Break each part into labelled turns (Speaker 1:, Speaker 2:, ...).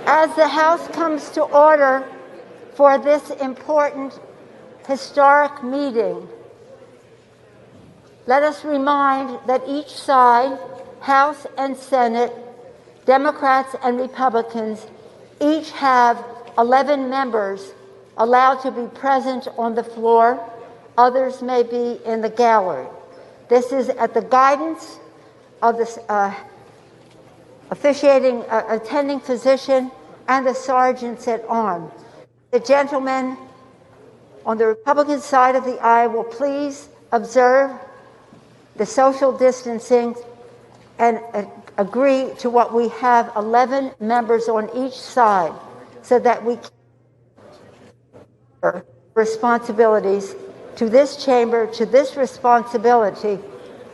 Speaker 1: As the House comes to order for this important historic meeting, let us remind that each side, House and Senate, Democrats and Republicans, each have 11 members allowed to be present on the floor. Others may be in the gallery. This is at the guidance of the attending physician and the sergeants at arms. The gentleman on the Republican side of the aisle will please observe the social distancing and agree to what we have 11 members on each side so that we can responsibilities to this chamber, to this responsibility,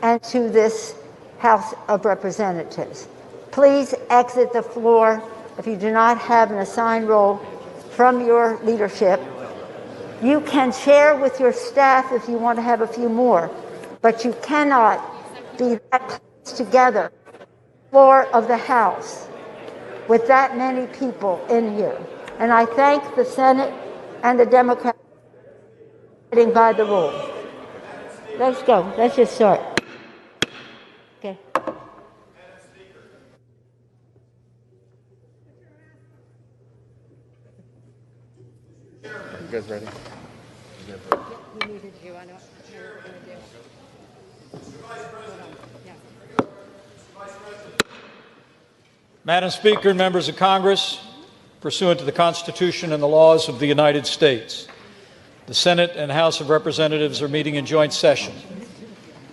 Speaker 1: and to this House of Representatives. Please exit the floor if you do not have an assigned role from your leadership. You can share with your staff if you want to have a few more, but you cannot be that close together, floor of the House, with that many people in here. And I thank the Senate and the Democrats for getting by the rule. Let's go. Let's just start. Okay.
Speaker 2: You guys ready?
Speaker 3: We needed you. I know what we're going to do.
Speaker 4: Madam Speaker and members of Congress, pursuant to the Constitution and the laws of the United States, the Senate and House of Representatives are meeting in joint session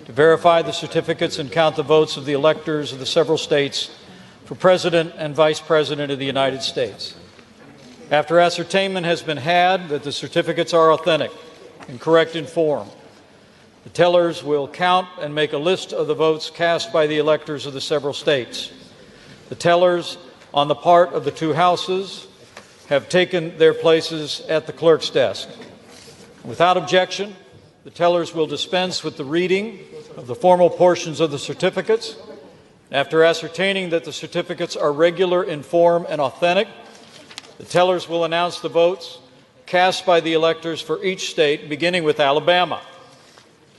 Speaker 4: to verify the certificates and count the votes of the electors of the several states for President and Vice President of the United States. After ascertainment has been had that the certificates are authentic and correct in form, the tellers will count and make a list of the votes cast by the electors of the several states. The tellers on the part of the two houses have taken their places at the clerk's desk. Without objection, the tellers will dispense with the reading of the formal portions of the certificates. After ascertaining that the certificates are regular in form and authentic, the tellers will announce the votes cast by the electors for each state, beginning with Alabama,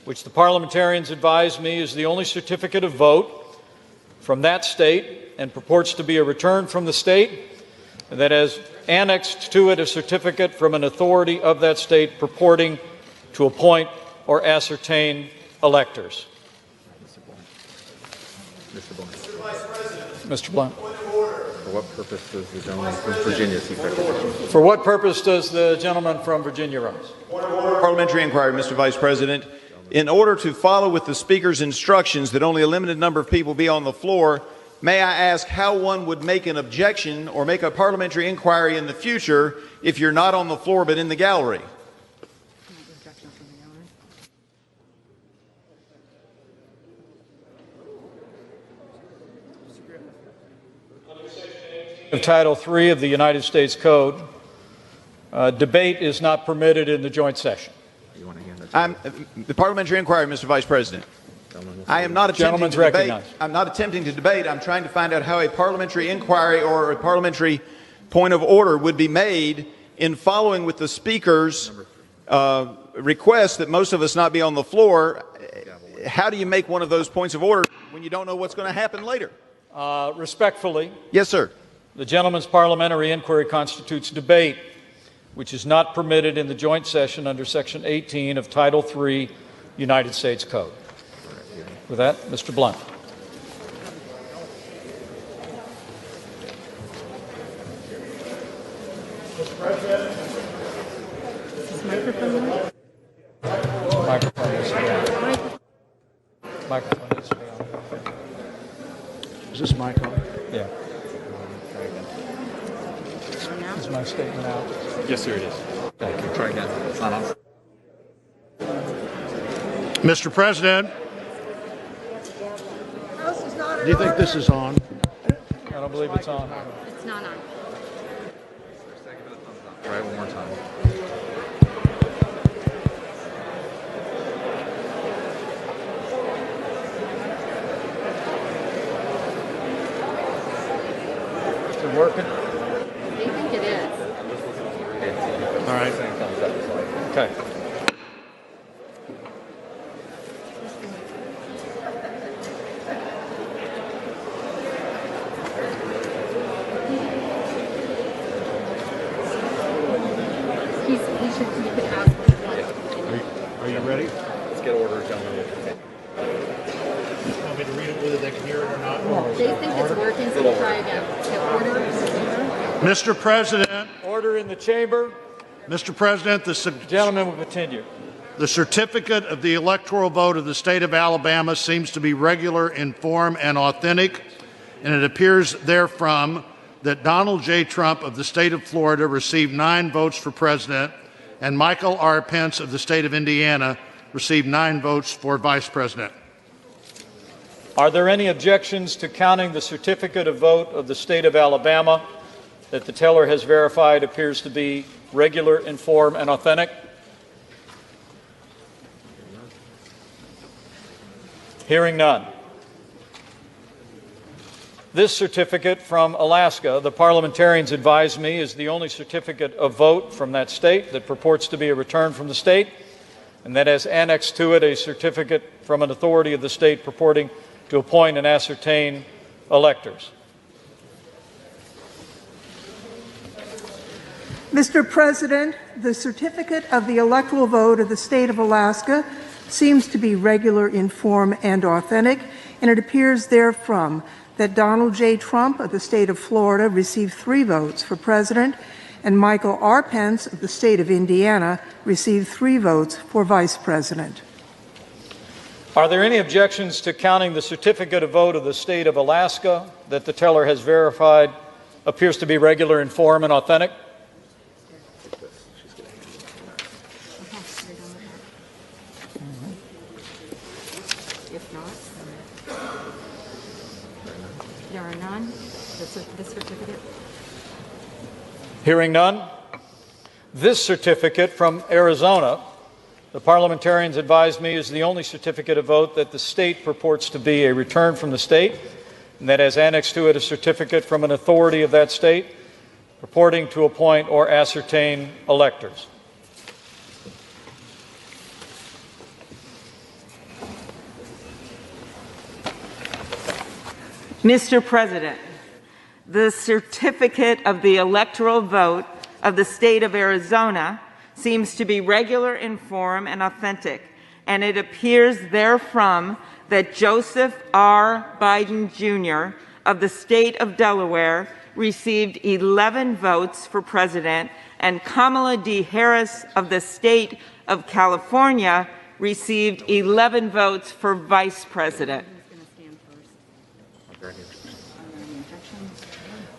Speaker 4: which the parliamentarians advise me is the only certificate of vote from that state and purports to be a return from the state, and that has annexed to it a certificate from an authority of that state purporting to appoint or ascertain electors.
Speaker 2: Mr. Blunt.
Speaker 4: Mr. Blunt.
Speaker 2: For what purpose does the gentleman from Virginia seek recognition?
Speaker 4: For what purpose does the gentleman from Virginia rise?
Speaker 5: Parliamentary inquiry, Mr. Vice President. In order to follow with the Speaker's instructions that only a limited number of people be on the floor, may I ask how one would make an objection or make a parliamentary inquiry in the future if you're not on the floor but in the gallery?
Speaker 4: Of Title III of the United States Code, debate is not permitted in the joint session.
Speaker 5: The parliamentary inquiry, Mr. Vice President. I am not attempting to debate. I'm not attempting to debate. I'm trying to find out how a parliamentary inquiry or a parliamentary point of order would be made in following with the Speaker's request that most of us not be on the floor, how do you make one of those points of order when you don't know what's going to happen later?
Speaker 4: Respectfully,
Speaker 5: Yes, sir.
Speaker 4: the gentleman's parliamentary inquiry constitutes debate, which is not permitted in the joint session under Section 18 of Title III United States Code. With that, Mr. Blunt.
Speaker 3: Mr. President. Is this microphone on?
Speaker 4: Microphone needs to be on. Microphone needs to be on.
Speaker 6: Is this mic on?
Speaker 4: Yeah. Is my statement out?
Speaker 2: Yes, sir, it is.
Speaker 4: Thank you.
Speaker 2: Try again. It's not on.
Speaker 6: Mr. President, do you think this is on?
Speaker 4: I don't believe it's on.
Speaker 3: It's not on.
Speaker 2: Try it one more time.
Speaker 4: Is it working?
Speaker 3: They think it is.
Speaker 6: All right.
Speaker 4: Okay.
Speaker 3: He should, you could ask what he wants to continue.
Speaker 6: Are you ready?
Speaker 2: Let's get order, gentlemen.
Speaker 6: Want me to read it whether they can hear it or not?
Speaker 3: They think it's working, so we'll try again. Okay, order.
Speaker 6: Mr. President,
Speaker 4: Order in the chamber.
Speaker 6: Mr. President,
Speaker 4: Gentlemen will continue.
Speaker 6: the certificate of the electoral vote of the state of Alabama seems to be regular in form and authentic, and it appears therefrom that Donald J. Trump of the state of Florida received 9 votes for president, and Michael R. Pence of the state of Indiana received 9 votes for vice president.
Speaker 4: Are there any objections to counting the certificate of vote of the state of Alabama that the teller has verified appears to be regular in form and authentic? Hearing none. This certificate from Alaska, the parliamentarians advise me, is the only certificate of vote from that state that purports to be a return from the state, and that has annexed to it a certificate from an authority of the state purporting to appoint and ascertain electors.
Speaker 7: Mr. President, the certificate of the electoral vote of the state of Alaska seems to be regular in form and authentic, and it appears therefrom that Donald J. Trump of the state of Florida received 3 votes for president, and Michael R. Pence of the state of Indiana received 3 votes for vice president.
Speaker 4: Are there any objections to counting the certificate of vote of the state of Alaska that the teller has verified appears to be regular in form and authentic?
Speaker 3: If not, there are none. The certificate.
Speaker 4: Hearing none. This certificate from Arizona, the parliamentarians advise me, is the only certificate of vote that the state purports to be a return from the state, and that has annexed to it a certificate from an authority of that state purporting to appoint or ascertain electors.
Speaker 8: Mr. President, the certificate of the electoral vote of the state of Arizona seems to be regular in form and authentic, and it appears therefrom that Joseph R. Biden, Jr. of the state of Delaware received 11 votes for president, and Kamala D. Harris of the state of California received 11 votes for vice president.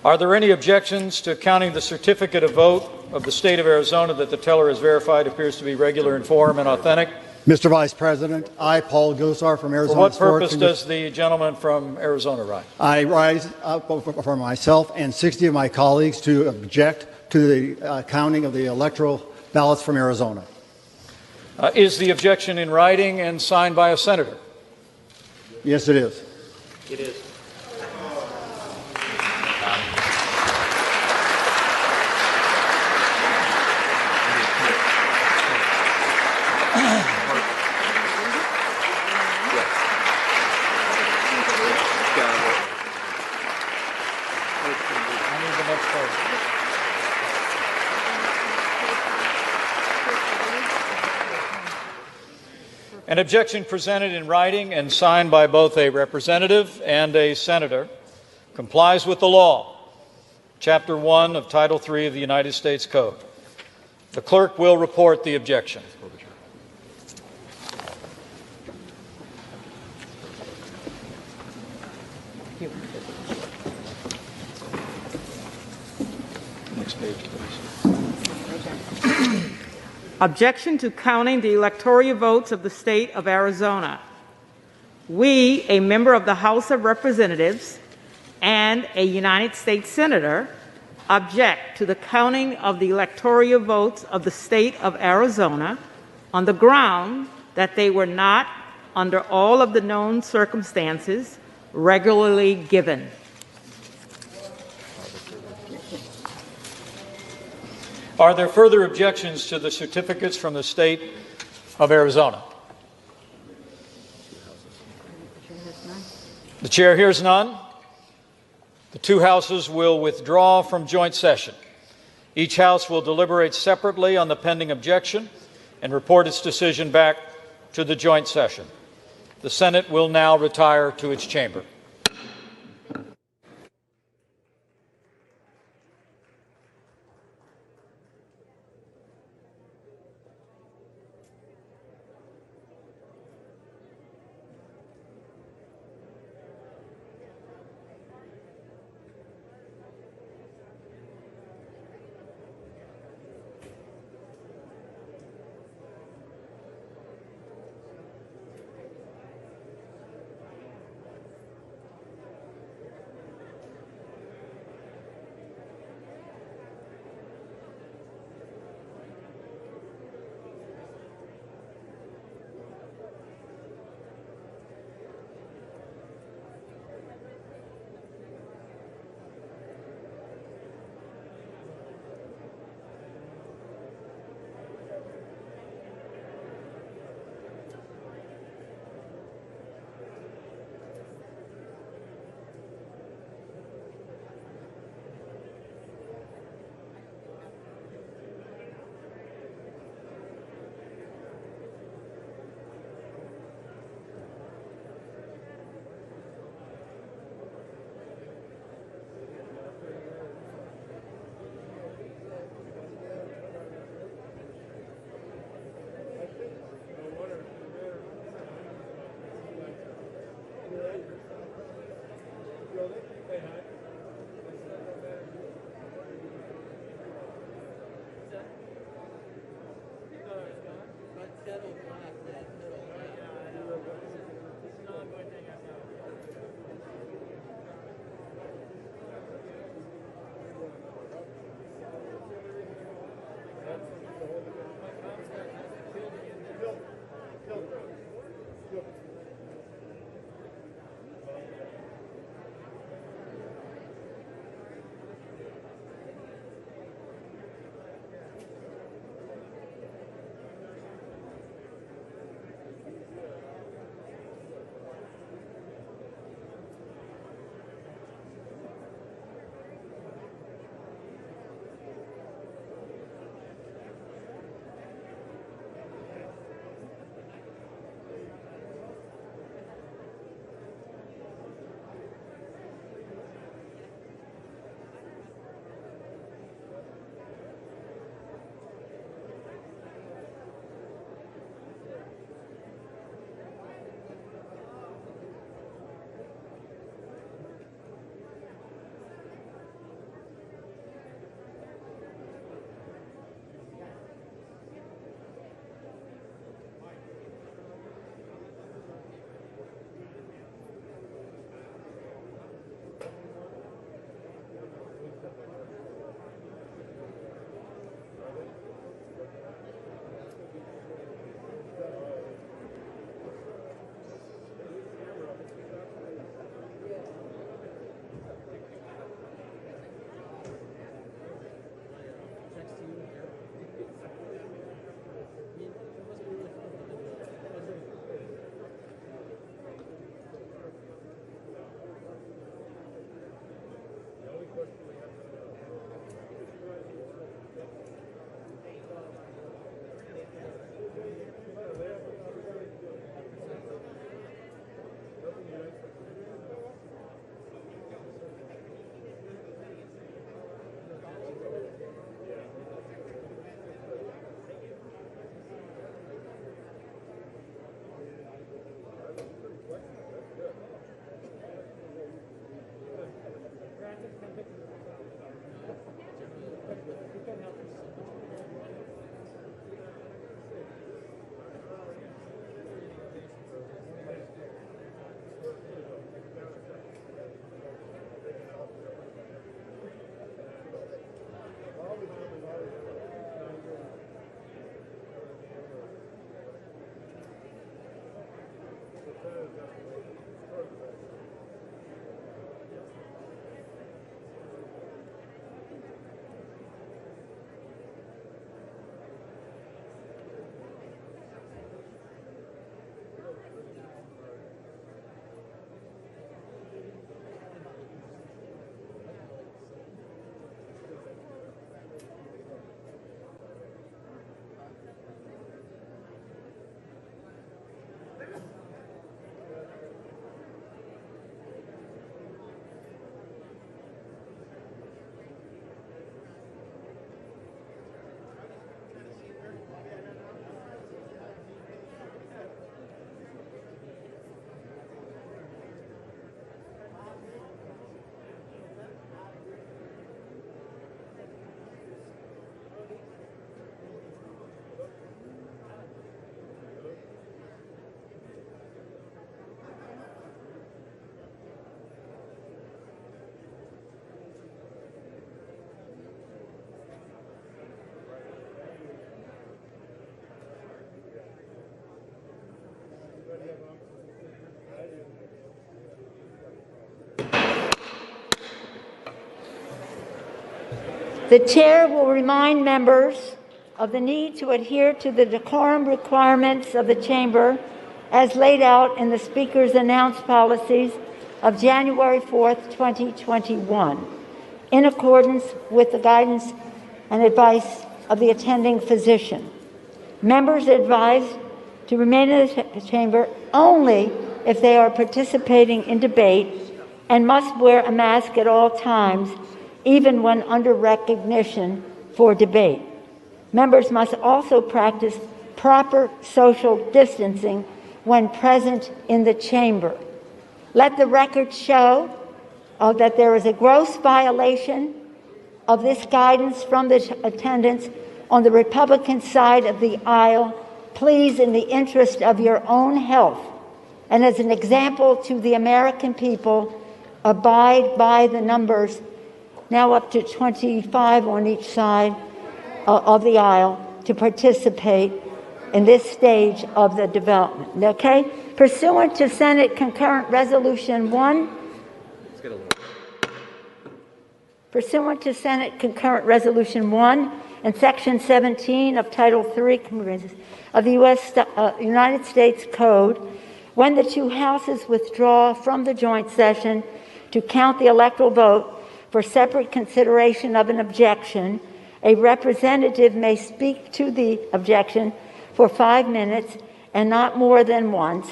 Speaker 4: Are there any objections to counting the certificate of vote of the state of Arizona that the teller has verified appears to be regular in form and authentic?
Speaker 9: Mr. Vice President, I, Paul Gosar from Arizona.
Speaker 4: For what purpose does the gentleman from Arizona rise?
Speaker 9: I rise up for myself and 60 of my colleagues to object to the counting of the electoral ballots from Arizona.
Speaker 4: Is the objection in writing and signed by a senator?
Speaker 9: Yes, it is.
Speaker 4: It is. An objection presented in writing and signed by both a representative and a senator complies with the law, Chapter 1 of Title 3 of the United States Code. The clerk will report the objection. Next page, please.
Speaker 8: Objection to counting the electoral votes of the state of Arizona. We, a member of the House of Representatives and a United States Senator, object to the counting of the electoral votes of the state of Arizona on the ground that they were not, under all of the known circumstances, regularly given.
Speaker 4: Are there further objections to the certificates from the state of Arizona? The chair hears none. The two houses will withdraw from joint session. Each house will deliberate separately on the pending objection and report its decision back to the joint session. The Senate will now retire to its chamber.
Speaker 1: The chair will remind members of the need to adhere to the decorum requirements of the chamber as laid out in the Speaker's announced policies of January 4th, 2021, in accordance with the guidance and advice of the attending physician. Members are advised to remain in the chamber only if they are participating in debate and must wear a mask at all times, even when under recognition for debate. Members must also practice proper social distancing when present in the chamber. Let the record show that there is a gross violation of this guidance from the attendants on the Republican side of the aisle. Please, in the interest of your own health and as an example to the American people, abide by the numbers, now up to 25 on each side of the aisle, to participate in this stage of the development. Okay? Pursuant to Senate Concurrent Resolution 1, pursuant to Senate Concurrent Resolution 1 and Section 17 of Title III of the United States Code, when the two houses withdraw from the joint session to count the electoral vote for separate consideration of an objection, a representative may speak to the objection for 5 minutes and not more than once.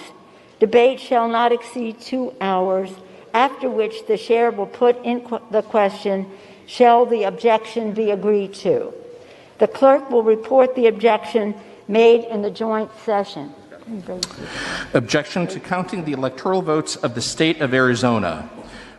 Speaker 1: Debate shall not exceed 2 hours, after which the chair will put in the question, shall the objection be agreed to? The clerk will report the objection made in the joint session.
Speaker 10: Objection to counting the electoral votes of the state of Arizona.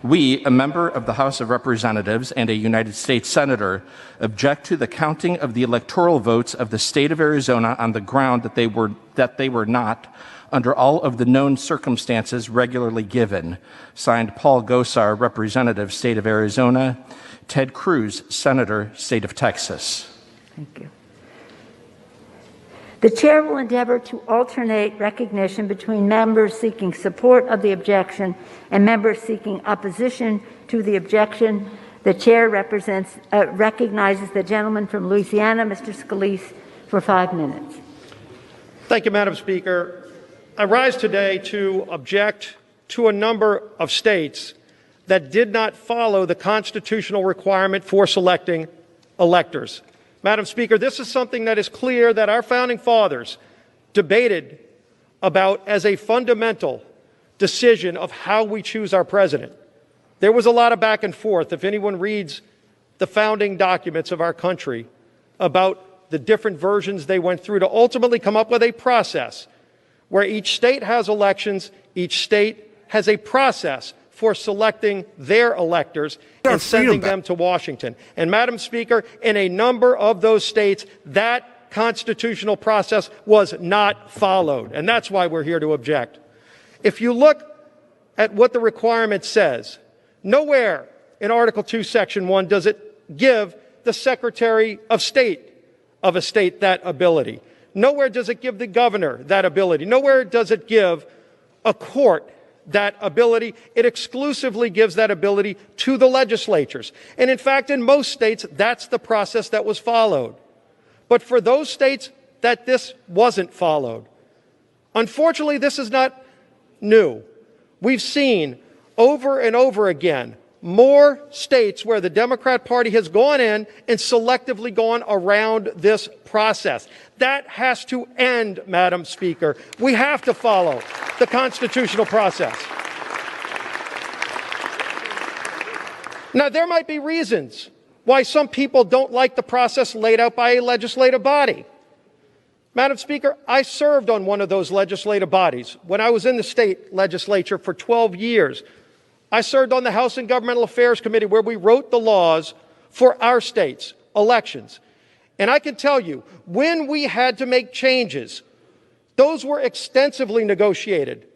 Speaker 10: We, a member of the House of Representatives and a United States Senator, object to the counting of the electoral votes of the state of Arizona on the ground that they were not, under all of the known circumstances, regularly given. Signed, Paul Gosar, Representative, State of Arizona. Ted Cruz, Senator, State of Texas.
Speaker 1: Thank you. The chair will endeavor to alternate recognition between members seeking support of the objection and members seeking opposition to the objection. The chair recognizes the gentleman from Louisiana, Mr. Scalise, for 5 minutes.
Speaker 11: Thank you, Madam Speaker. I rise today to object to a number of states that did not follow the constitutional requirement for selecting electors. Madam Speaker, this is something that is clear that our founding fathers debated about as a fundamental decision of how we choose our president. There was a lot of back and forth, if anyone reads the founding documents of our country, about the different versions they went through to ultimately come up with a process where each state has elections, each state has a process for selecting their electors and sending them to Washington. And Madam Speaker, in a number of those states, that constitutional process was not followed. And that's why we're here to object. If you look at what the requirement says, nowhere in Article 2, Section 1 does it give the Secretary of State of a state that ability. Nowhere does it give the governor that ability. Nowhere does it give a court that ability. It exclusively gives that ability to the legislatures. And in fact, in most states, that's the process that was followed. But for those states that this wasn't followed, unfortunately, this is not new. We've seen over and over again more states where the Democrat Party has gone in and selectively gone around this process. That has to end, Madam Speaker. We have to follow the constitutional process. Now, there might be reasons why some people don't like the process laid out by a legislative body. Madam Speaker, I served on one of those legislative bodies when I was in the state legislature for 12 years. I served on the House and Governmental Affairs Committee where we wrote the laws for our state's elections. And I can tell you, when we had to make changes, those were extensively negotiated.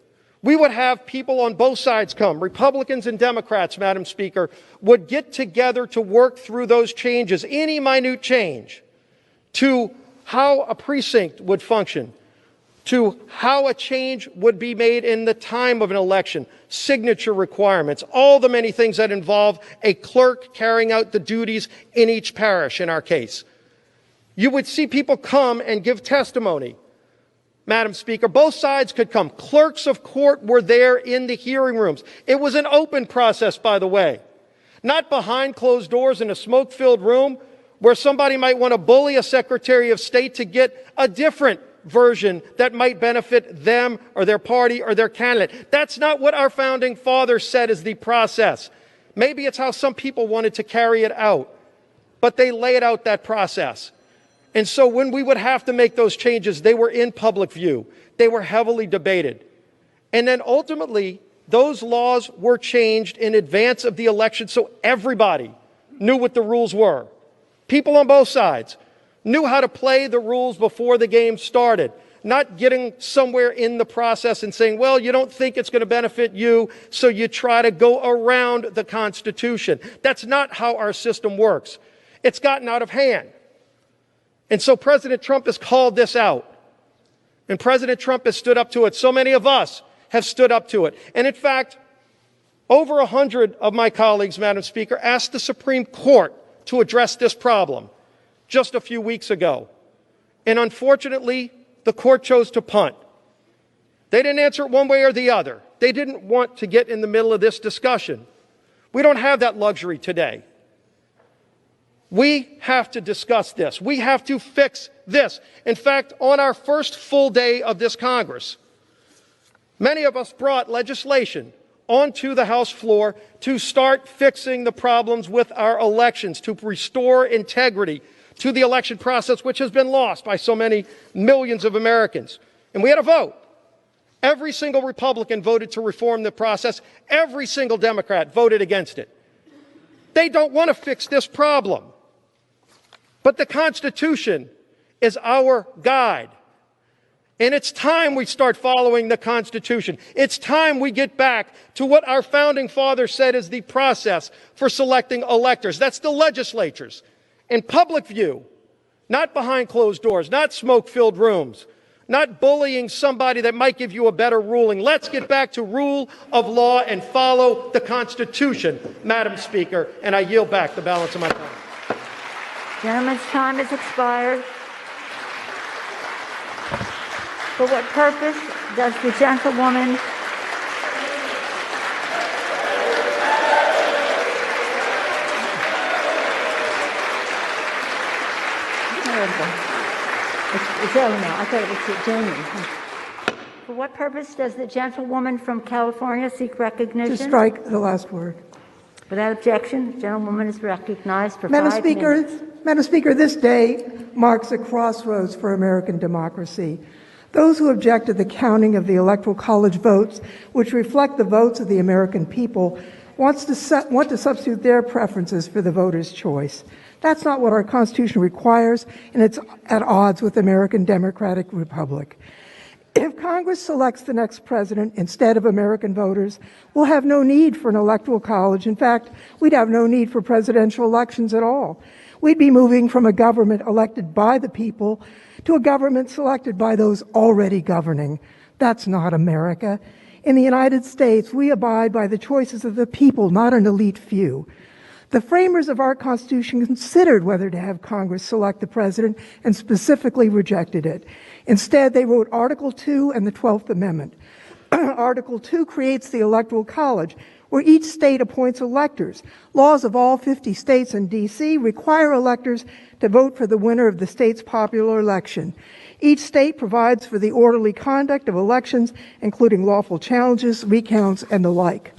Speaker 11: We would have people on both sides come, Republicans and Democrats, Madam Speaker, would get together to work through those changes, any minute change, to how a precinct would function, to how a change would be made in the time of an election, signature requirements, all the many things that involve a clerk carrying out the duties in each parish, in our case. You would see people come and give testimony. Madam Speaker, both sides could come. Clerks of court were there in the hearing rooms. It was an open process, by the way, not behind closed doors in a smoke-filled room where somebody might want to bully a Secretary of State to get a different version that might benefit them or their party or their candidate. That's not what our founding fathers said is the process. Maybe it's how some people wanted to carry it out, but they laid out that process. And so when we would have to make those changes, they were in public view. They were heavily debated. And then ultimately, those laws were changed in advance of the election so everybody knew what the rules were. People on both sides knew how to play the rules before the game started, not getting somewhere in the process and saying, well, you don't think it's going to benefit you, so you try to go around the Constitution. That's not how our system works. It's gotten out of hand. And so President Trump has called this out. And President Trump has stood up to it. So many of us have stood up to it. And in fact, over 100 of my colleagues, Madam Speaker, asked the Supreme Court to address this problem just a few weeks ago. And unfortunately, the court chose to punt. They didn't answer it one way or the other. They didn't want to get in the middle of this discussion. We don't have that luxury today. We have to discuss this. We have to fix this. In fact, on our first full day of this Congress, many of us brought legislation onto the House floor to start fixing the problems with our elections, to restore integrity to the election process, which has been lost by so many millions of Americans. And we had a vote. Every single Republican voted to reform the process. Every single Democrat voted against it. They don't want to fix this problem. But the Constitution is our guide. And it's time we start following the Constitution. It's time we get back to what our founding fathers said is the process for selecting electors. That's the legislatures. In public view, not behind closed doors, not smoke-filled rooms, not bullying somebody that might give you a better ruling. Let's get back to rule of law and follow the Constitution, Madam Speaker, and I yield back the balance of my time.
Speaker 1: Gentleman's time has expired. For what purpose does the gentlewoman It's over now. I thought it was Jamie. For what purpose does the gentlewoman from California seek recognition?
Speaker 7: To strike the last word.
Speaker 1: Without objection, the gentlewoman is recognized for
Speaker 7: Madam
Speaker 1: 5
Speaker 7: Speaker,
Speaker 1: minutes.
Speaker 7: Madam Speaker, this day marks a crossroads for American democracy. Those who object to the counting of the Electoral College votes, which reflect the votes of the American people, want to substitute their preferences for the voter's choice. That's not what our Constitution requires, and it's at odds with the American Democratic Republic. If Congress selects the next president instead of American voters, we'll have no need for an electoral college. In fact, we'd have no need for presidential elections at all. We'd be moving from a government elected by the people to a government selected by those already governing. That's not America. In the United States, we abide by the choices of the people, not an elite few. The framers of our Constitution considered whether to have Congress select the president and specifically rejected it. Instead, they wrote Article 2 and the 12th Amendment. Article 2 creates the Electoral College, where each state appoints electors. Laws of all 50 states and D.C. require electors to vote for the winner of the state's popular election. Each state provides for the orderly conduct of elections, including lawful challenges, recounts, and the like.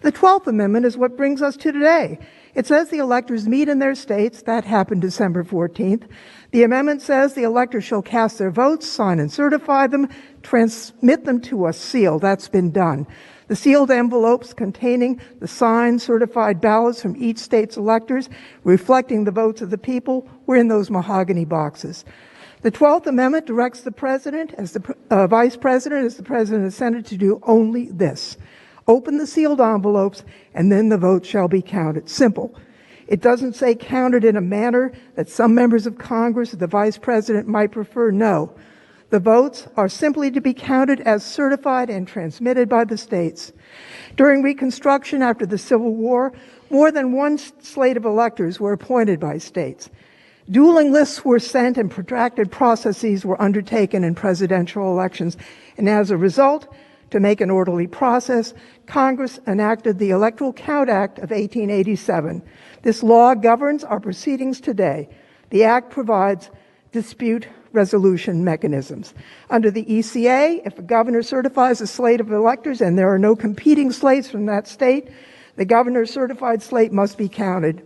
Speaker 7: The 12th Amendment is what brings us to today. It says the electors meet in their states. That happened December 14th. The amendment says the electors shall cast their votes, sign and certify them, transmit them to a seal. That's been done. The sealed envelopes containing the signed, certified ballots from each state's electors, reflecting the votes of the people, were in those mahogany boxes. The 12th Amendment directs the President, as the Vice President, as the President of the Senate, to do only this. Open the sealed envelopes, and then the vote shall be counted. Simple. It doesn't say counted in a manner that some members of Congress or the Vice President might prefer. No. The votes are simply to be counted as certified and transmitted by the states. During Reconstruction after the Civil War, more than one slate of electors were appointed by states. Dueling lists were sent and protracted processes were undertaken in presidential elections. And as a result, to make an orderly process, Congress enacted the Electoral Count Act of 1887. This law governs our proceedings today. The act provides dispute resolution mechanisms. Under the ECA, if a governor certifies a slate of electors and there are no competing slates from that state, the governor's certified slate must be counted.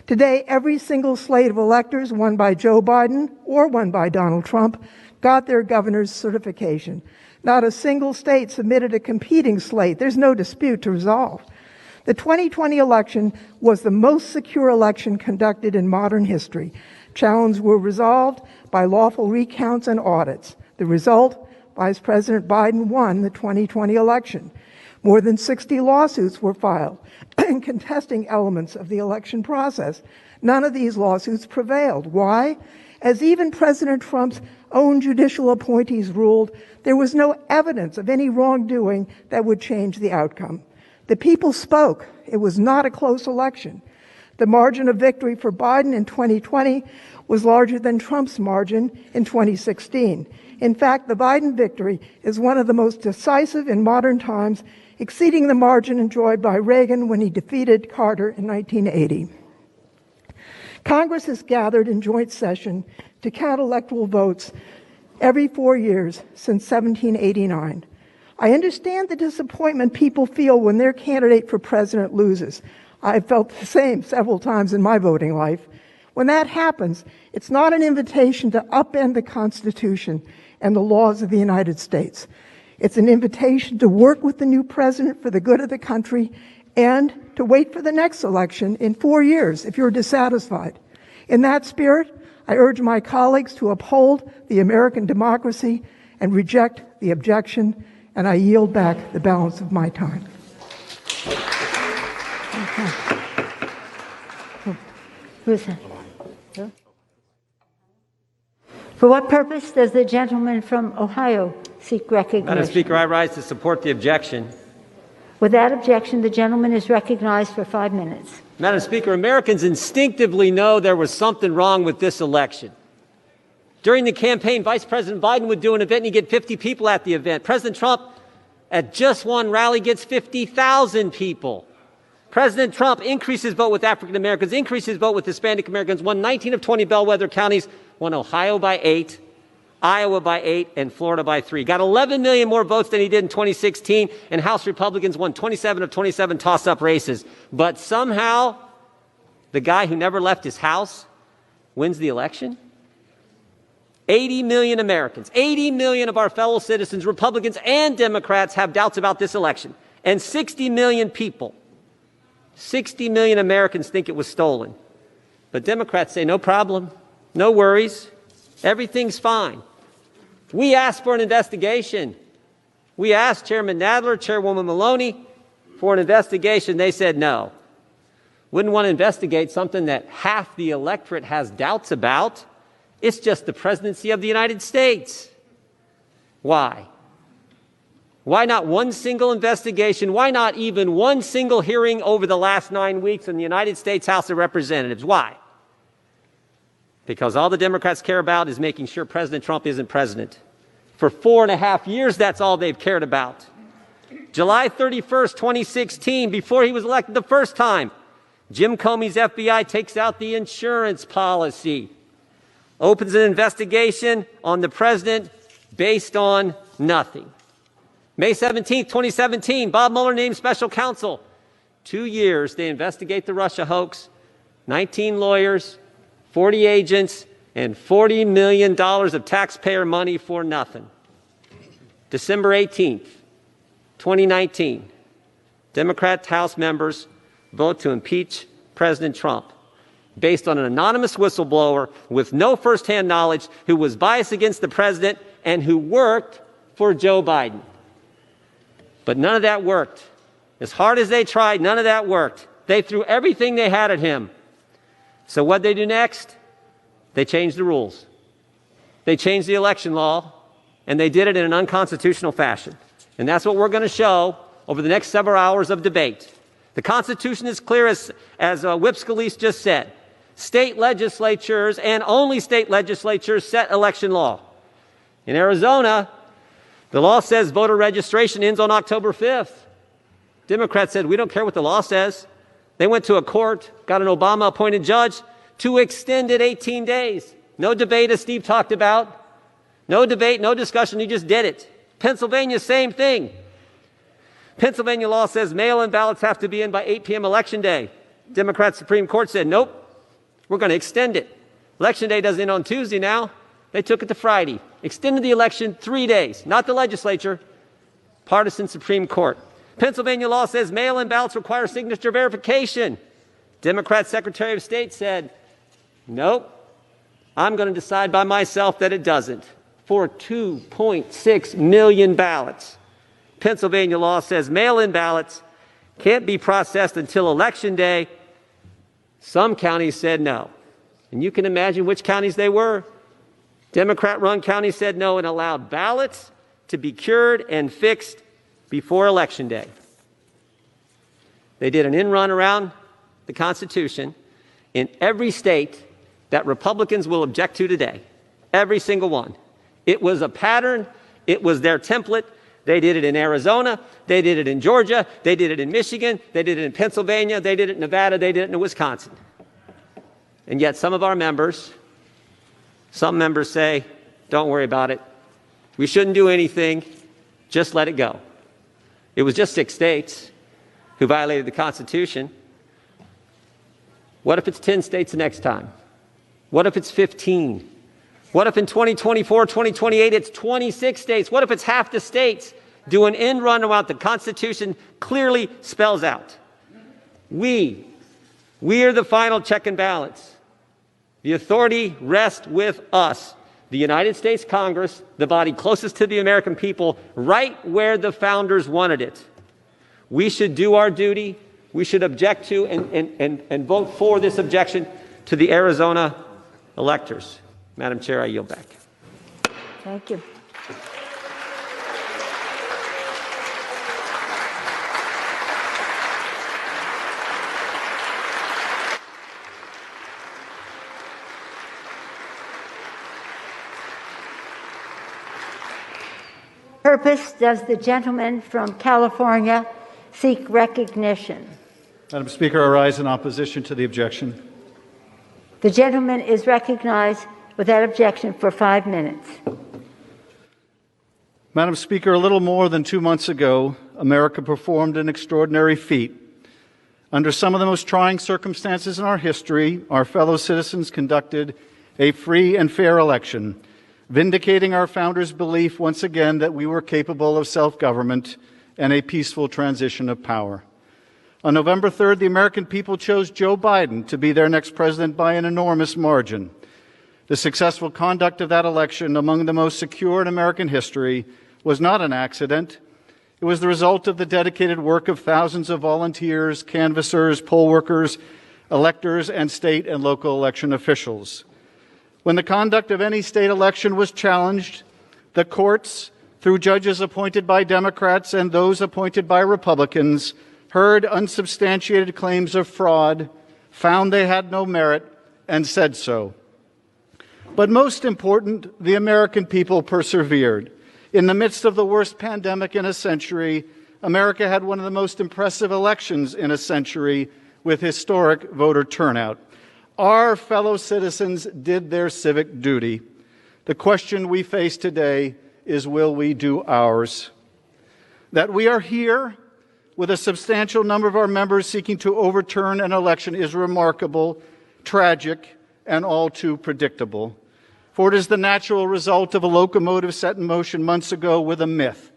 Speaker 7: Today, every single slate of electors, won by Joe Biden or won by Donald Trump, got their governor's certification. Not a single state submitted a competing slate. There's no dispute to resolve. The 2020 election was the most secure election conducted in modern history. Challenges were resolved by lawful recounts and audits. The result, Vice President Biden won the 2020 election. More than 60 lawsuits were filed contesting elements of the election process. None of these lawsuits prevailed. Why? As even President Trump's own judicial appointees ruled, there was no evidence of any wrongdoing that would change the outcome. The people spoke. It was not a close election. The margin of victory for Biden in 2020 was larger than Trump's margin in 2016. In fact, the Biden victory is one of the most decisive in modern times, exceeding the margin enjoyed by Reagan when he defeated Carter in 1980. Congress has gathered in joint session to count electoral votes every 4 years since 1789. I understand the disappointment people feel when their candidate for president loses. I've felt the same several times in my voting life. When that happens, it's not an invitation to upend the Constitution and the laws of the United States. It's an invitation to work with the new president for the good of the country and to wait for the next election in 4 years if you're dissatisfied. In that spirit, I urge my colleagues to uphold the American democracy and reject the objection, and I yield back the balance of my time.
Speaker 1: Who is that? For what purpose does the gentleman from Ohio seek recognition?
Speaker 12: Madam Speaker, I rise to support the objection.
Speaker 1: Without objection, the gentleman is recognized for 5 minutes.
Speaker 12: Madam Speaker, Americans instinctively know there was something wrong with this election. During the campaign, Vice President Biden would do an event and he'd get 50 people at the event. President Trump, at just one rally, gets 50,000 people. President Trump increases vote with African Americans, increases vote with Hispanic Americans, won 19 of 20 bellwether counties, won Ohio by 8, Iowa by 8, and Florida by 3. Got 11 million more votes than he did in 2016, and House Republicans won 27 of 27 toss-up races. But somehow, the guy who never left his house wins the election? 80 million Americans, 80 million of our fellow citizens, Republicans and Democrats, have doubts about this election. And 60 million people, 60 million Americans think it was stolen. But Democrats say, no problem, no worries, everything's fine. We asked for an investigation. We asked Chairman Nadler, Chairwoman Maloney for an investigation. They said no. Wouldn't want to investigate something that half the electorate has doubts about. It's just the presidency of the United States. Why? Why not one single investigation? Why not even one single hearing over the last 9 weeks in the United States House of Representatives? Why? Because all the Democrats care about is making sure President Trump isn't president. For 4.5 years, that's all they've cared about. July 31st, 2016, before he was elected the first time, Jim Comey's FBI takes out the insurance policy, opens an investigation on the president based on nothing. May 17th, 2017, Bob Mueller named special counsel. 2 years, they investigate the Russia hoax, 19 lawyers, 40 agents, and $40 million of taxpayer money for nothing. December 18th, 2019, Democrat House members vote to impeach President Trump based on an anonymous whistleblower with no firsthand knowledge who was biased against the president and who worked for Joe Biden. But none of that worked. As hard as they tried, none of that worked. They threw everything they had at him. So what'd they do next? They changed the rules. They changed the election law. and they did it in an unconstitutional fashion. And that's what we're going to show over the next several hours of debate. The Constitution is clear, as Whip Scalise just said. State legislatures and only state legislatures set election law. In Arizona, the law says voter registration ends on October 5th. Democrats said, we don't care what the law says. They went to a court, got an Obama-appointed judge to extend it 18 days. No debate, as Steve talked about. No debate, no discussion, you just did it. Pennsylvania, same thing. Pennsylvania law says mail-in ballots have to be in by 8 p.m. Election Day. Democrat Supreme Court said, nope, we're going to extend it. Election Day doesn't end on Tuesday now. They took it to Friday. Extended the election 3 days. Not the legislature, partisan Supreme Court. Pennsylvania law says mail-in ballots require signature verification. Democrat Secretary of State said, nope, I'm going to decide by myself that it doesn't. For 2.6 million ballots. Pennsylvania law says mail-in ballots can't be processed until Election Day. Some counties said no. And you can imagine which counties they were. Democrat-run counties said no and allowed ballots to be cured and fixed before Election Day. They did an in-run around the Constitution in every state that Republicans will object to today. Every single one. It was a pattern. It was their template. They did it in Arizona. They did it in Georgia. They did it in Michigan. They did it in Pennsylvania. They did it in Nevada. They did it in Wisconsin. And yet some members say, don't worry about it. We shouldn't do anything. Just let it go. It was just 6 states who violated the Constitution. What if it's 10 states the next time? What if it's 15? What if in 2024, 2028, it's 26 states? What if it's half the states do an end run around what the Constitution clearly spells out? We are the final check and balance. The authority rests with us, the United States Congress, the body closest to the American people, right where the founders wanted it. We should do our duty. We should object to and vote for this objection to the Arizona electors. Madam Chair, I yield back.
Speaker 1: Thank you. Purpose does the gentleman from California seek recognition?
Speaker 9: Madam Speaker, I rise in opposition to the objection.
Speaker 1: The gentleman is recognized without objection for 5 minutes.
Speaker 9: Madam Speaker, a little more than 2 months ago, America performed an extraordinary feat. Under some of the most trying circumstances in our history, our fellow citizens conducted a free and fair election, vindicating our founders' belief once again that we were capable of self-government and a peaceful transition of power. On November 3rd, the American people chose Joe Biden to be their next president by an enormous margin. The successful conduct of that election, among the most secure in American history, was not an accident. It was the result of the dedicated work of thousands of volunteers, canvassers, poll workers, electors, and state and local election officials. When the conduct of any state election was challenged, the courts, through judges appointed by Democrats and those appointed by Republicans, heard unsubstantiated claims of fraud, found they had no merit, and said so. But most important, the American people persevered. In the midst of the worst pandemic in a century, America had one of the most impressive elections in a century with historic voter turnout. Our fellow citizens did their civic duty. The question we face today is, will we do ours? That we are here with a substantial number of our members seeking to overturn an election is remarkable, tragic, and all too predictable. For it is the natural result of a locomotive set in motion months ago with a myth.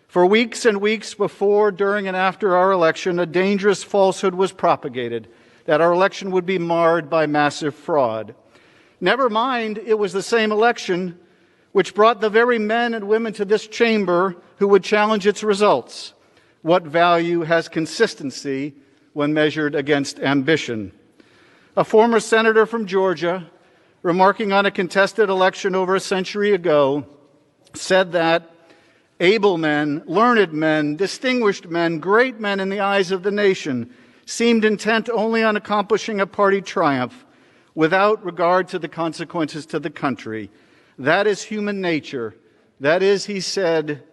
Speaker 9: For weeks and weeks before, during, and after our election, a dangerous falsehood was propagated that our election would be marred by massive fraud. Never mind, it was the same election which brought the very men and women to this chamber who would challenge its results. What value has consistency when measured against ambition? A former senator from Georgia, remarking on a contested election over a century ago, said that able men, learned men, distinguished men, great men in the eyes of the nation seemed intent only on accomplishing a party triumph without regard to the consequences to the country. That is human nature. That is, he said,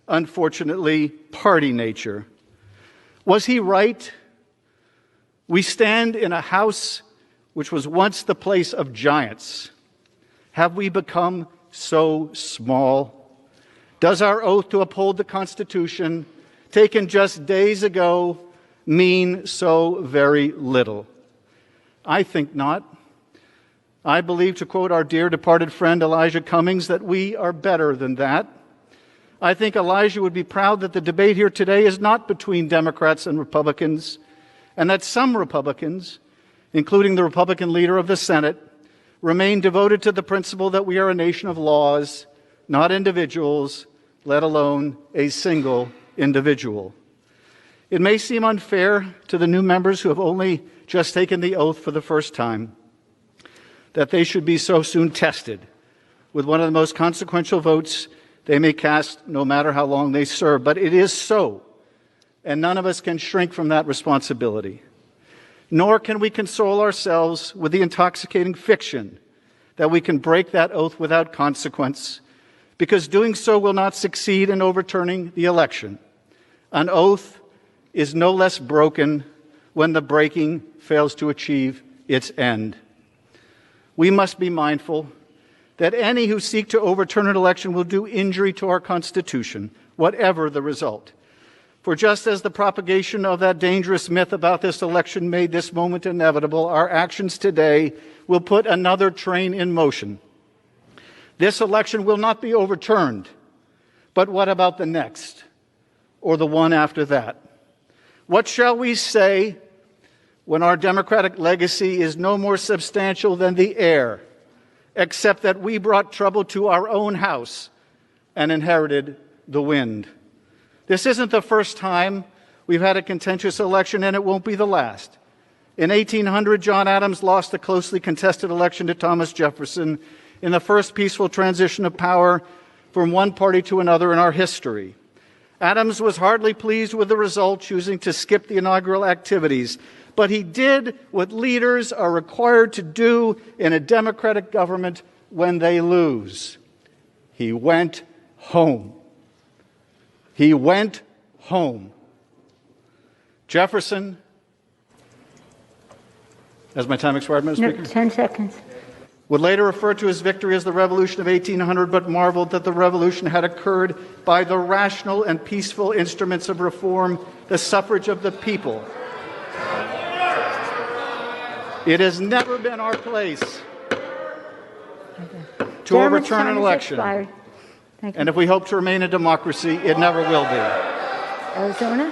Speaker 9: unfortunately, party nature. Was he right? We stand in a house which was once the place of giants. Have we become so small? Does our oath to uphold the Constitution, taken just days ago, mean so very little? I think not. I believe, to quote our dear departed friend Elijah Cummings, that we are better than that. I think Elijah would be proud that the debate here today is not between Democrats and Republicans, and that some Republicans, including the Republican leader of the Senate, remain devoted to the principle that we are a nation of laws, not individuals, let alone a single individual. It may seem unfair to the new members who have only just taken the oath for the first time that they should be so soon tested with one of the most consequential votes they may cast, no matter how long they serve. But it is so, and none of us can shrink from that responsibility. Nor can we console ourselves with the intoxicating fiction that we can break that oath without consequence, because doing so will not succeed in overturning the election. An oath is no less broken when the breaking fails to achieve its end. We must be mindful that any who seek to overturn an election will do injury to our Constitution, whatever the result. For just as the propagation of that dangerous myth about this election made this moment inevitable, our actions today will put another train in motion. This election will not be overturned, but what about the next, or the one after that? What shall we say when our democratic legacy is no more substantial than the air, except that we brought trouble to our own house and inherited the wind? This isn't the first time we've had a contentious election, and it won't be the last. In 1800, John Adams lost a closely contested election to Thomas Jefferson in the first peaceful transition of power from one party to another in our history. Adams was hardly pleased with the result, choosing to skip the inaugural activities. But he did what leaders are required to do in a democratic government when they lose. He went home. He went home. Jefferson, has my time expired, Madam Speaker?
Speaker 1: 10 seconds.
Speaker 9: Would later refer to his victory as the Revolution of 1800, but marveled that the revolution had occurred by the rational and peaceful instruments of reform, the suffrage of the people. It has never been our place to overturn an election. And if we hope to remain a democracy, it never will be.
Speaker 1: Arizona?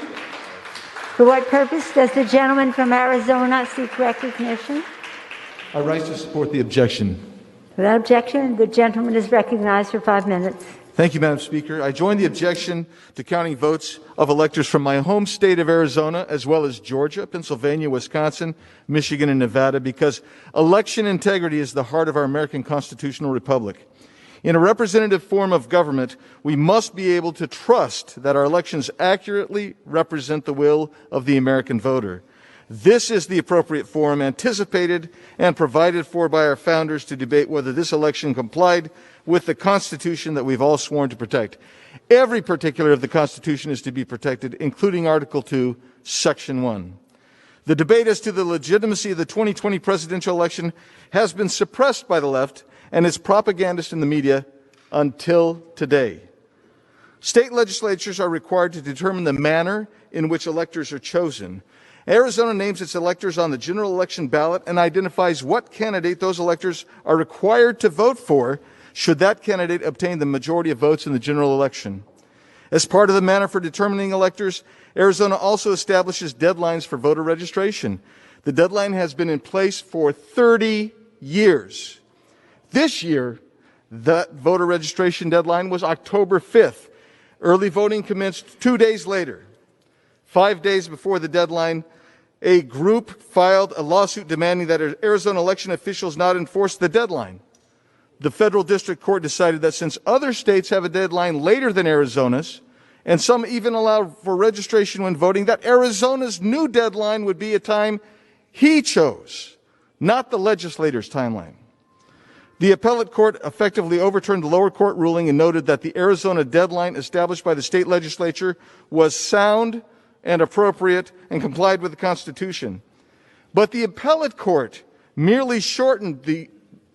Speaker 1: For what purpose does the gentleman from Arizona seek recognition?
Speaker 13: I rise to support the objection.
Speaker 1: Without objection, the gentleman is recognized for 5 minutes.
Speaker 13: Thank you, Madam Speaker. I join the objection to counting votes of electors from my home state of Arizona, as well as Georgia, Pennsylvania, Wisconsin, Michigan, and Nevada, because election integrity is the heart of our American constitutional republic. In a representative form of government, we must be able to trust that our elections accurately represent the will of the American voter. This is the appropriate forum anticipated and provided for by our founders to debate whether this election complied with the Constitution that we've all sworn to protect. Every particular of the Constitution is to be protected, including Article 2, Section 1. The debate as to the legitimacy of the 2020 presidential election has been suppressed by the left and its propagandists in the media until today. State legislatures are required to determine the manner in which electors are chosen. Arizona names its electors on the general election ballot and identifies what candidate those electors are required to vote for should that candidate obtain the majority of votes in the general election. As part of the manner for determining electors, Arizona also establishes deadlines for voter registration. The deadline has been in place for 30 years. This year, that voter registration deadline was October 5th. Early voting commenced 2 days later. 5 days before the deadline, a group filed a lawsuit demanding that Arizona election officials not enforce the deadline. the federal district court decided that since other states have a deadline later than Arizona's, and some even allow for registration when voting, that Arizona's new deadline would be a time he chose, not the legislator's timeline. The appellate court effectively overturned the lower court ruling and noted that the Arizona deadline established by the state legislature was sound and appropriate and complied with the Constitution. But the appellate court merely shortened the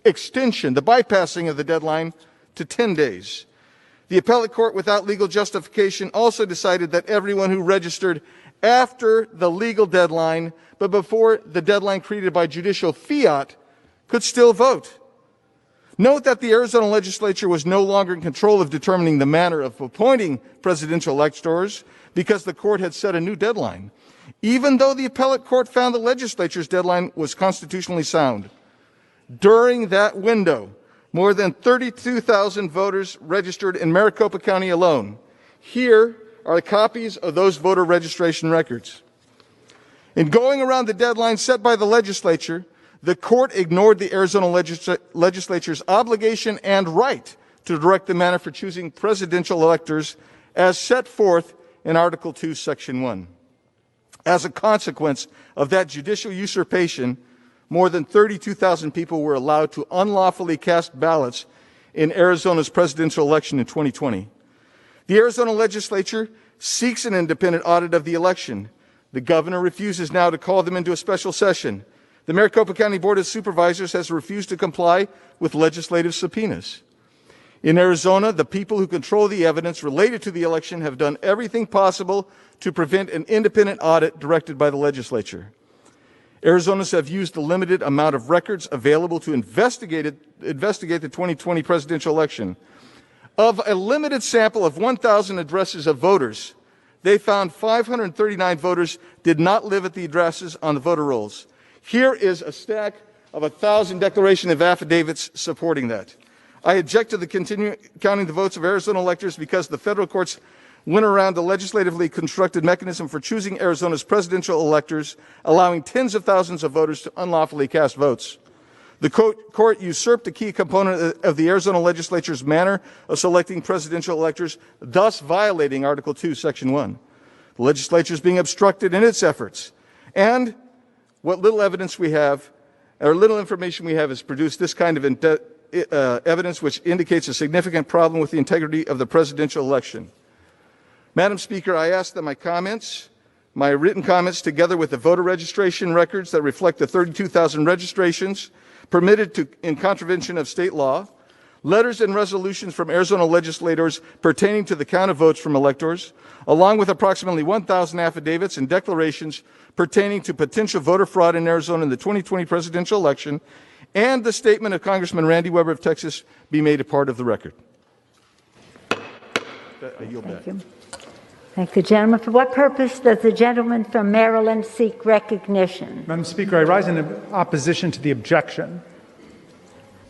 Speaker 13: extension, the bypassing of the deadline, to 10 days. The appellate court, without legal justification, also decided that everyone who registered after the legal deadline, but before the deadline created by judicial fiat, could still vote. Note that the Arizona legislature was no longer in control of determining the manner of appointing presidential electors because the court had set a new deadline, even though the appellate court found the legislature's deadline was constitutionally sound. During that window, more than 32,000 voters registered in Maricopa County alone. Here are copies of those voter registration records. In going around the deadline set by the legislature, the court ignored the Arizona legislature's obligation and right to direct the manner for choosing presidential electors as set forth in Article 2, Section 1. As a consequence of that judicial usurpation, more than 32,000 people were allowed to unlawfully cast ballots in Arizona's presidential election in 2020. The Arizona legislature seeks an independent audit of the election. The governor refuses now to call them into a special session. The Maricopa County Board of Supervisors has refused to comply with legislative subpoenas. In Arizona, the people who control the evidence related to the election have done everything possible to prevent an independent audit directed by the legislature. Arizonans have used the limited amount of records available to investigate the 2020 presidential election. Of a limited sample of 1,000 addresses of voters, they found 539 voters did not live at the addresses on the voter rolls. Here is a stack of 1,000 declaration of affidavits supporting that. I object to the continuing counting the votes of Arizona electors because the federal courts went around the legislatively constructed mechanism for choosing Arizona's presidential electors, allowing tens of thousands of voters to unlawfully cast votes. The court usurped a key component of the Arizona legislature's manner of selecting presidential electors, thus violating Article 2, Section 1. The legislature is being obstructed in its efforts. And what little evidence we have, or little information we have, has produced this kind of evidence which indicates a significant problem with the integrity of the presidential election. Madam Speaker, I ask that my written comments, together with the voter registration records that reflect the 32,000 registrations permitted in contravention of state law, letters and resolutions from Arizona legislators pertaining to the count of votes from electors, along with approximately 1,000 affidavits and declarations pertaining to potential voter fraud in Arizona in the 2020 presidential election, and the statement of Congressman Randy Weber of Texas be made a part of the record. I yield back.
Speaker 1: Thank you. Thank the gentleman. For what purpose does the gentleman from Maryland seek recognition?
Speaker 14: Madam Speaker, I rise in opposition to the objection.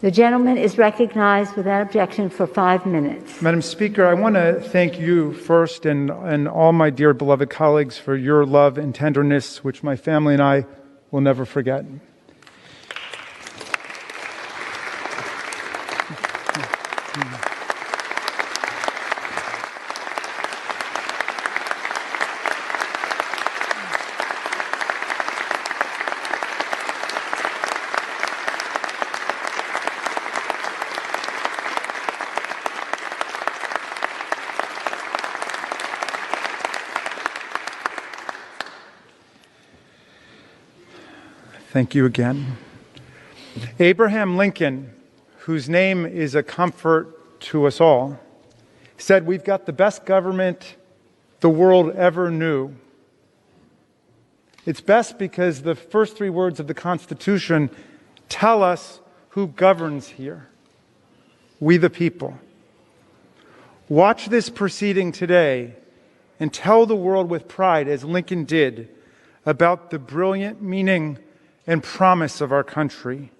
Speaker 1: The gentleman is recognized without objection for 5 minutes.
Speaker 14: Madam Speaker, I want to thank you first and all my dear beloved colleagues for your love and tenderness, which my family and I will never forget. Thank you again. Abraham Lincoln, whose name is a comfort to us all, said, "We've got the best government the world ever knew." It's best because the first 3 words of the Constitution tell us who governs here: we the people. Watch this proceeding today and tell the world with pride, as Lincoln did, about the brilliant meaning and promise of our country.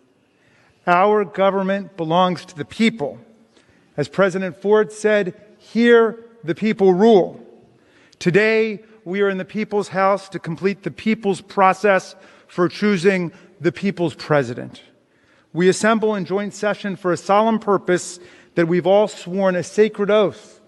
Speaker 14: Our government belongs to the people. As President Ford said, "Here the people rule." Today, we are in the people's house to complete the people's process for choosing the people's president. we assemble in joint session for a solemn purpose that we've all sworn a sacred oath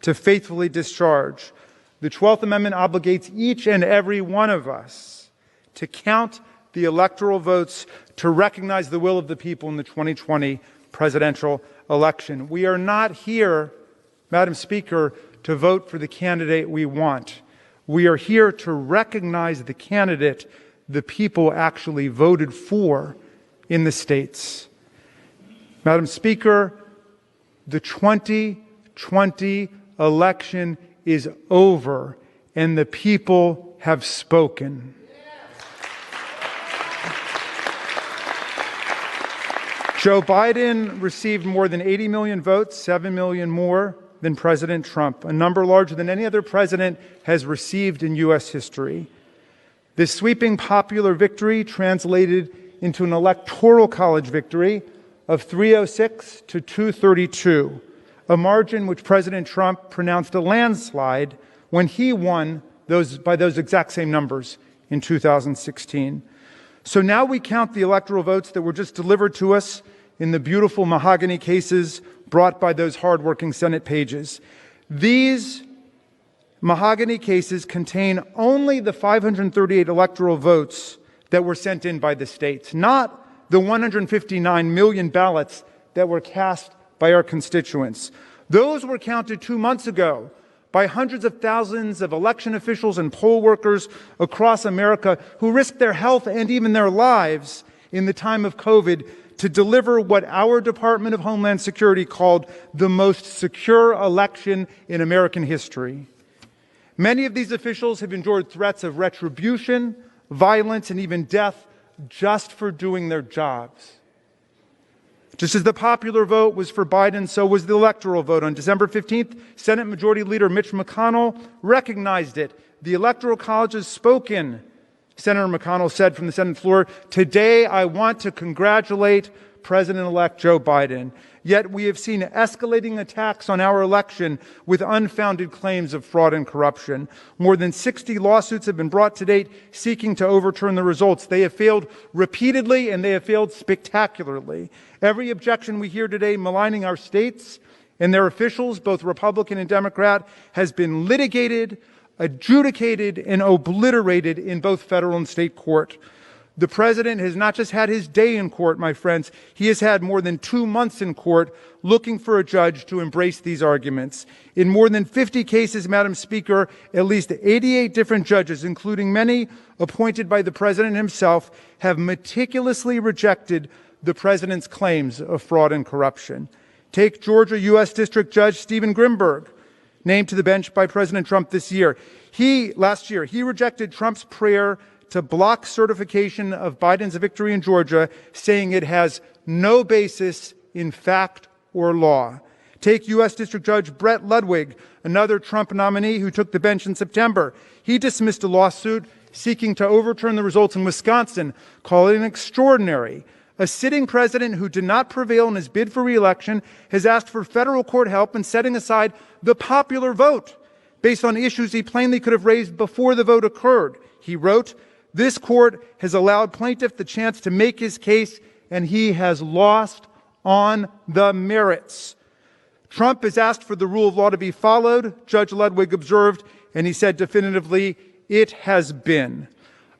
Speaker 14: to faithfully discharge. The 12th Amendment obligates each and every one of us to count the electoral votes to recognize the will of the people in the 2020 presidential election. We are not here, Madam Speaker, to vote for the candidate we want. We are here to recognize the candidate the people actually voted for in the states. Madam Speaker, the 2020 election is over, and the people have spoken. Joe Biden received more than 80 million votes, 7 million more than President Trump, a number larger than any other president has received in U.S. history. This sweeping popular victory translated into an electoral college victory of 306 to 232, a margin which President Trump pronounced a landslide when he won by those exact same numbers in 2016. So now we count the electoral votes that were just delivered to us in the beautiful mahogany cases brought by those hardworking Senate pages. These mahogany cases contain only the 538 electoral votes that were sent in by the states, not the 159 million ballots that were cast by our constituents. Those were counted 2 months ago by hundreds of thousands of election officials and poll workers across America who risked their health and even their lives in the time of COVID to deliver what our Department of Homeland Security called the most secure election in American history. Many of these officials have endured threats of retribution, violence, and even death just for doing their jobs. Just as the popular vote was for Biden, so was the electoral vote. On December 15th, Senate Majority Leader Mitch McConnell recognized it. The Electoral College has spoken. Senator McConnell said from the Senate floor, "Today I want to congratulate President-elect Joe Biden." Yet we have seen escalating attacks on our election with unfounded claims of fraud and corruption. More than 60 lawsuits have been brought to date seeking to overturn the results. They have failed repeatedly and they have failed spectacularly. Every objection we hear today maligning our states and their officials, both Republican and Democrat, has been litigated, adjudicated, and obliterated in both federal and state court. The president has not just had his day in court, my friends. He has had more than 2 months in court looking for a judge to embrace these arguments. In more than 50 cases, Madam Speaker, at least 88 different judges, including many appointed by the president himself, have meticulously rejected the president's claims of fraud and corruption. Take Georgia U.S. District Judge Stephen Grimberg, named to the bench by President Trump this year. Last year, he rejected Trump's prayer to block certification of Biden's victory in Georgia, saying it has no basis in fact or law. Take U.S. District Judge Brett Ludwig, another Trump nominee who took the bench in September. He dismissed a lawsuit seeking to overturn the results in Wisconsin, calling it extraordinary. A sitting president who did not prevail in his bid for re-election has asked for federal court help in setting aside the popular vote based on issues he plainly could have raised before the vote occurred. He wrote, "This court has allowed plaintiff the chance to make his case, and he has lost on the merits." Trump has asked for the rule of law to be followed, Judge Ludwig observed, and he said definitively, "It has been."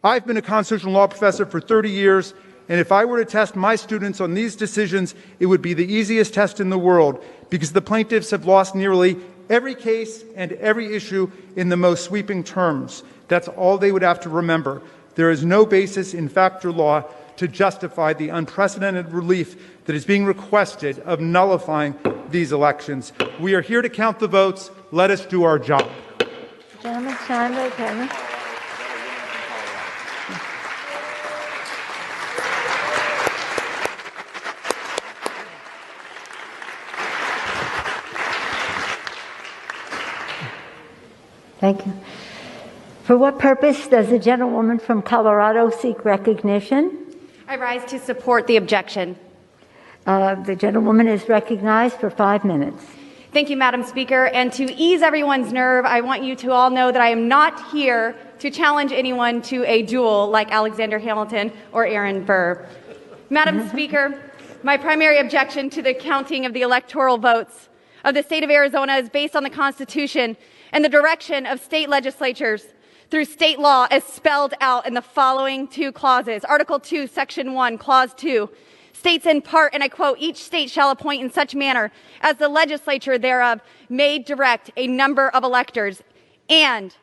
Speaker 14: I've been a constitutional law professor for 30 years, and if I were to test my students on these decisions, it would be the easiest test in the world, because the plaintiffs have lost nearly every case and every issue in the most sweeping terms. That's all they would have to remember. There is no basis in fact or law to justify the unprecedented relief that is being requested of nullifying these elections. We are here to count the votes. Let us do our job.
Speaker 1: Gentleman's time, okay. Thank you. For what purpose does the gentlewoman from Colorado seek recognition?
Speaker 3: I rise to support the objection.
Speaker 1: The gentlewoman is recognized for 5 minutes.
Speaker 3: Thank you, Madam Speaker. And to ease everyone's nerve, I want you to all know that I am not here to challenge anyone to a duel like Alexander Hamilton or Aaron Burr. Madam Speaker, My primary objection to the counting of the electoral votes of the state of Arizona is based on the Constitution and the direction of state legislatures through state law as spelled out in the following two clauses. Article 2, Section 1, Clause 2 states in part, and I quote, "Each state shall appoint in such manner as the legislature thereof may direct a number of electors." And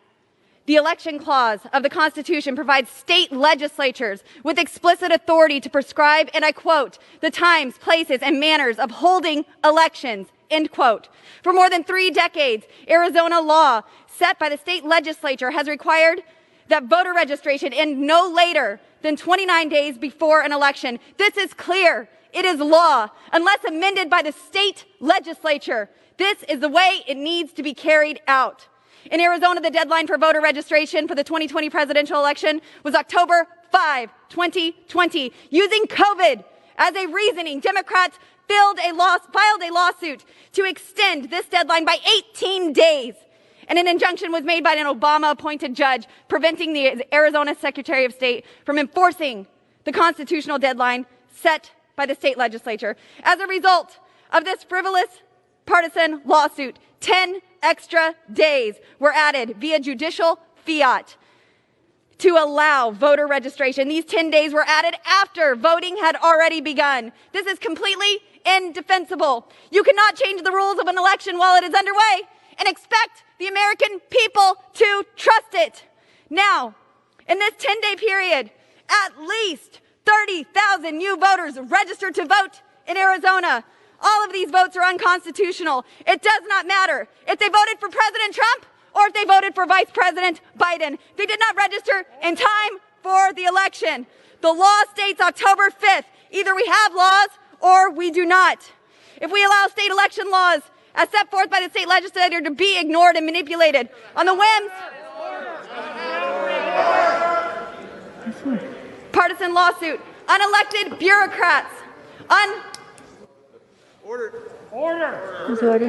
Speaker 3: the election clause of the Constitution provides state legislatures with explicit authority to prescribe, and I quote, "the times, places, and manners of holding elections," end quote. For more than 3 decades, Arizona law set by the state legislature has required that voter registration end no later than 29 days before an election. This is clear. It is law, unless amended by the state legislature. This is the way it needs to be carried out. In Arizona, the deadline for voter registration for the 2020 presidential election was October 5, 2020. Using COVID as a reasoning, Democrats filed a lawsuit to extend this deadline by 18 days. And an injunction was made by an Obama-appointed judge preventing the Arizona Secretary of State from enforcing the constitutional deadline set by the state legislature. As a result of this frivolous partisan lawsuit, 10 extra days were added via judicial fiat to allow voter registration. These 10 days were added after voting had already begun. This is completely indefensible. You cannot change the rules of an election while it is underway and expect the American people to trust it. Now, in this 10-day period, at least 30,000 new voters registered to vote in Arizona. All of these votes are unconstitutional. It does not matter if they voted for President Trump or if they voted for Vice President Biden. They did not register in time for the election. The law states October 5th. Either we have laws or we do not. If we allow state election laws as set forth by the state legislature to be ignored and manipulated on the whims, partisan lawsuit, unelected bureaucrats,
Speaker 1: Who's order?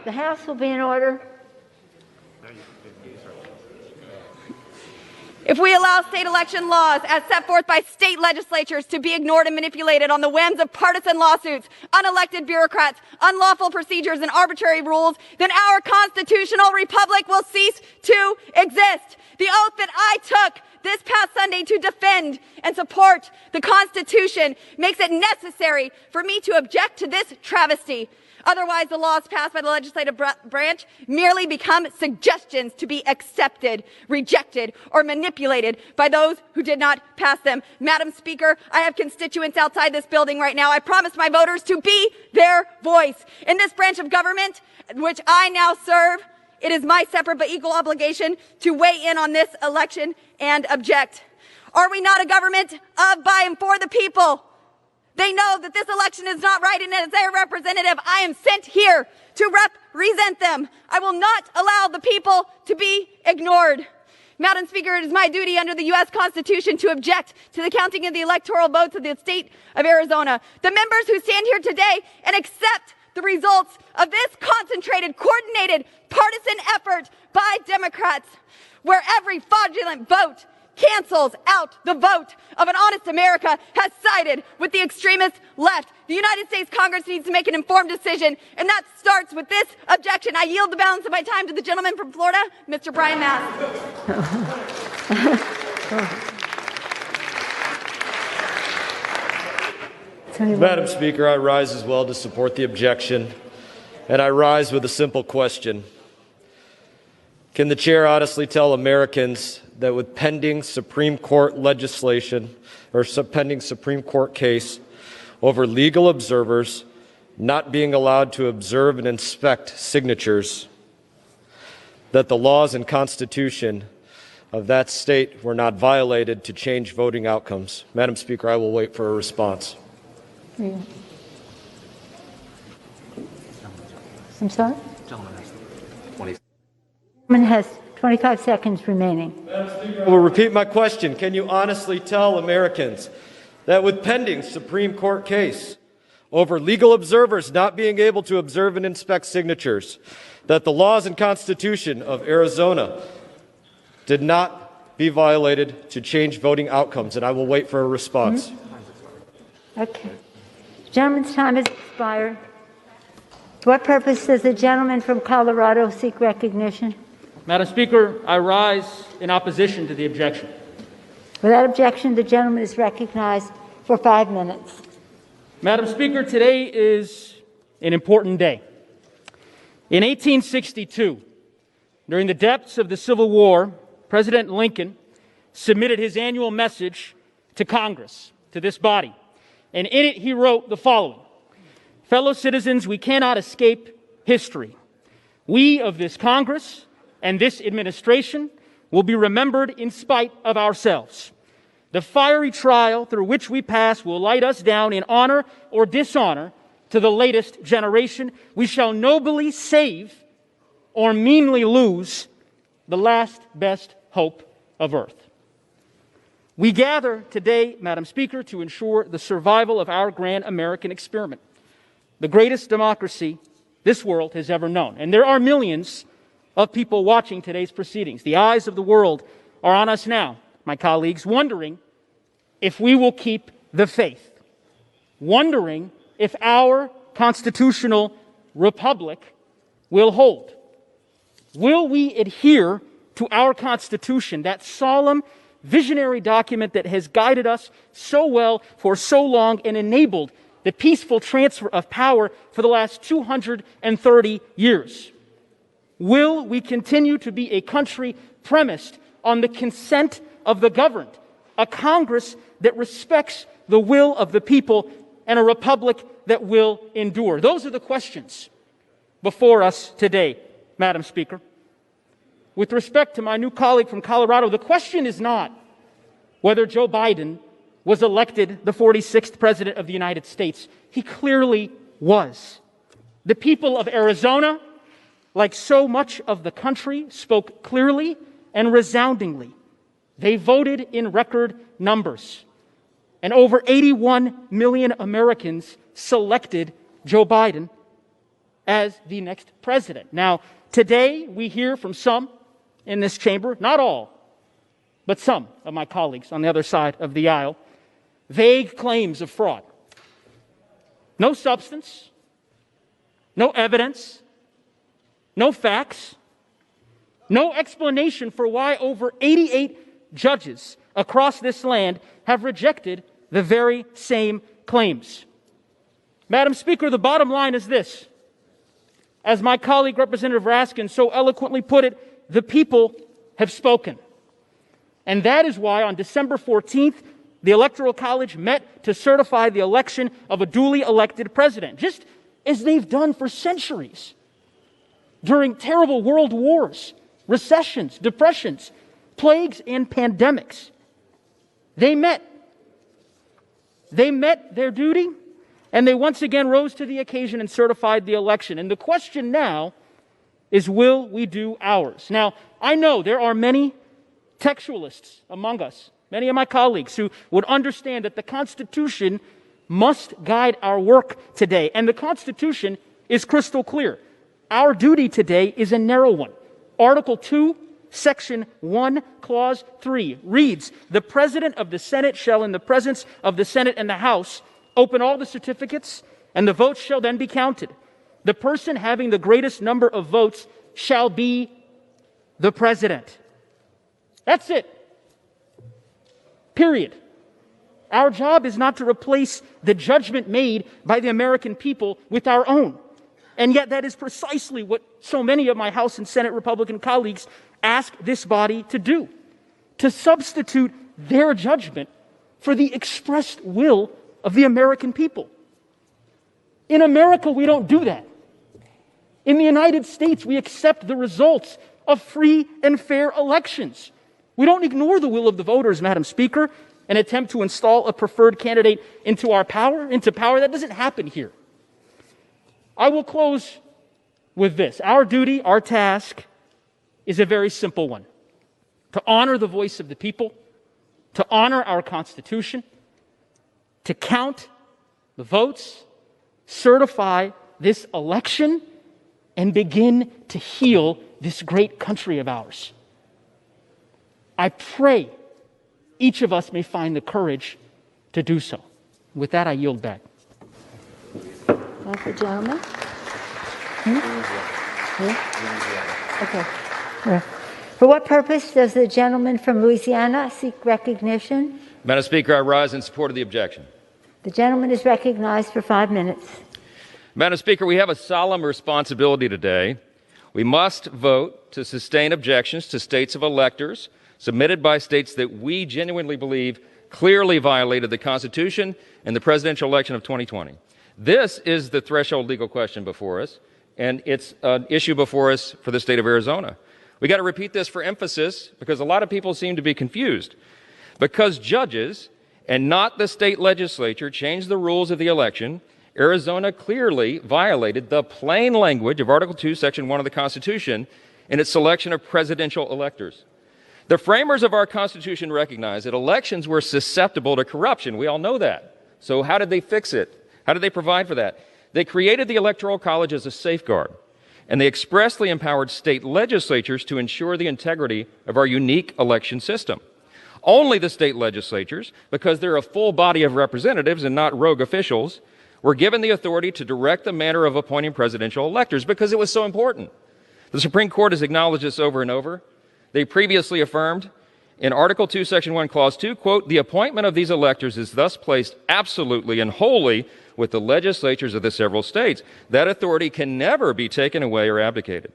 Speaker 1: The House will be in order.
Speaker 3: If we allow state election laws as set forth by state legislatures to be ignored and manipulated on the whims of partisan lawsuits, unelected bureaucrats, unlawful procedures, and arbitrary rules, then our constitutional republic will cease to exist. The oath that I took this past Sunday to defend and support the Constitution makes it necessary for me to object to this travesty. Otherwise, the laws passed by the legislative branch merely become suggestions to be accepted, rejected, or manipulated by those who did not pass them. Madam Speaker, I have constituents outside this building right now. I promised my voters to be their voice. In this branch of government, which I now serve, it is my separate but equal obligation to weigh in on this election and object. Are we not a government of, by, and for the people? They know that this election is not right, and as their representative, I am sent here to represent them. I will not allow the people to be ignored. Madam Speaker, it is my duty under the U.S. Constitution to object to the counting of the electoral votes of the state of Arizona. The members who stand here today and accept the results of this concentrated, coordinated, partisan effort by Democrats, where every fraudulent vote cancels out the vote of an honest America, has sided with the extremist left. The United States Congress needs to make an informed decision, and that starts with this objection. I yield the balance of my time to the gentleman from Florida, Mr. Brian Mast.
Speaker 15: Madam Speaker, I rise as well to support the objection, and I rise with a simple question. Can the chair honestly tell Americans that with pending Supreme Court legislation or pending Supreme Court case over legal observers not being allowed to observe and inspect signatures, that the laws and Constitution of that state were not violated to change voting outcomes? Madam Speaker, I will wait for a response.
Speaker 1: Yeah. I'm sorry? Gentleman has 25 seconds remaining.
Speaker 15: I will repeat my question. Can you honestly tell Americans that with pending Supreme Court case over legal observers not being able to observe and inspect signatures, that the laws and Constitution of Arizona did not be violated to change voting outcomes, and I will wait for a response.
Speaker 1: Okay. Gentleman's time has expired. To what purpose does the gentleman from Colorado seek recognition?
Speaker 16: Madam Speaker, I rise in opposition to the objection.
Speaker 1: Without objection, the gentleman is recognized for 5 minutes.
Speaker 16: Madam Speaker, today is an important day. In 1862, during the depths of the Civil War, President Lincoln submitted his annual message to Congress, to this body. And in it, he wrote the following: "Fellow citizens, we cannot escape history. We of this Congress and this administration will be remembered in spite of ourselves. The fiery trial through which we pass will light us down in honor or dishonor to the latest generation. We shall nobly save or meanly lose the last best hope of earth." We gather today, Madam Speaker, to ensure the survival of our grand American experiment, the greatest democracy this world has ever known. And there are millions of people watching today's proceedings. The eyes of the world are on us now, my colleagues, wondering if we will keep the faith, wondering if our constitutional republic will hold. Will we adhere to our Constitution, that solemn, visionary document that has guided us so well for so long and enabled the peaceful transfer of power for the last 230 years? Will we continue to be a country premised on the consent of the governed, a Congress that respects the will of the people, and a republic that will endure? Those are the questions before us today, Madam Speaker. With respect to my new colleague from Colorado, the question is not whether Joe Biden was elected the 46th President of the United States. He clearly was. The people of Arizona, like so much of the country, spoke clearly and resoundingly. They voted in record numbers. And over 81 million Americans selected Joe Biden as the next president. Now, today we hear from some in this chamber, not all, but some of my colleagues on the other side of the aisle, vague claims of fraud. No substance, no evidence, no facts, no explanation for why over 88 judges across this land have rejected the very same claims. Madam Speaker, the bottom line is this. As my colleague Representative Raskin so eloquently put it, the people have spoken. And that is why on December 14th, the Electoral College met to certify the election of a duly elected president, just as they've done for centuries. During terrible world wars, recessions, depressions, plagues, and pandemics, they met. They met their duty, and they once again rose to the occasion and certified the election. And the question now is, will we do ours? Now, I know there are many textualists among us, many of my colleagues, who would understand that the Constitution must guide our work today. And the Constitution is crystal clear. Our duty today is a narrow one. Article 2, Section 1, Clause 3 reads, "The President of the Senate shall, in the presence of the Senate and the House, open all the certificates, and the votes shall then be counted. The person having the greatest number of votes shall be the President." That's it. Period. Our job is not to replace the judgment made by the American people with our own. And yet that is precisely what so many of my House and Senate Republican colleagues ask this body to do, to substitute their judgment for the expressed will of the American people. In America, we don't do that. In the United States, we accept the results of free and fair elections. We don't ignore the will of the voters, Madam Speaker, and attempt to install a preferred candidate into power. That doesn't happen here. I will close with this. Our duty, our task, is a very simple one: to honor the voice of the people, to honor our Constitution, to count the votes, certify this election, and begin to heal this great country of ours. I pray each of us may find the courage to do so. With that, I yield back.
Speaker 1: Thank you, gentlemen. Okay. For what purpose does the gentleman from Louisiana seek recognition?
Speaker 17: Madam Speaker, I rise in support of the objection.
Speaker 1: The gentleman is recognized for 5 minutes.
Speaker 17: Madam Speaker, we have a solemn responsibility today. We must vote to sustain objections to states of electors submitted by states that we genuinely believe clearly violated the Constitution and the presidential election of 2020. This is the threshold legal question before us, and it's an issue before us for the state of Arizona. We got to repeat this for emphasis because a lot of people seem to be confused. Because judges and not the state legislature changed the rules of the election, Arizona clearly violated the plain language of Article 2, Section 1 of the Constitution in its selection of presidential electors. The framers of our Constitution recognized that elections were susceptible to corruption. We all know that. So how did they fix it? How did they provide for that? They created the Electoral College as a safeguard, and they expressly empowered state legislatures to ensure the integrity of our unique election system. Only the state legislatures, because they're a full body of representatives and not rogue officials, were given the authority to direct the manner of appointing presidential electors because it was so important. The Supreme Court has acknowledged this over and over. They previously affirmed in Article 2, Section 1, Clause 2, quote, "The appointment of these electors is thus placed absolutely and wholly with the legislatures of the several states. That authority can never be taken away or abdicated."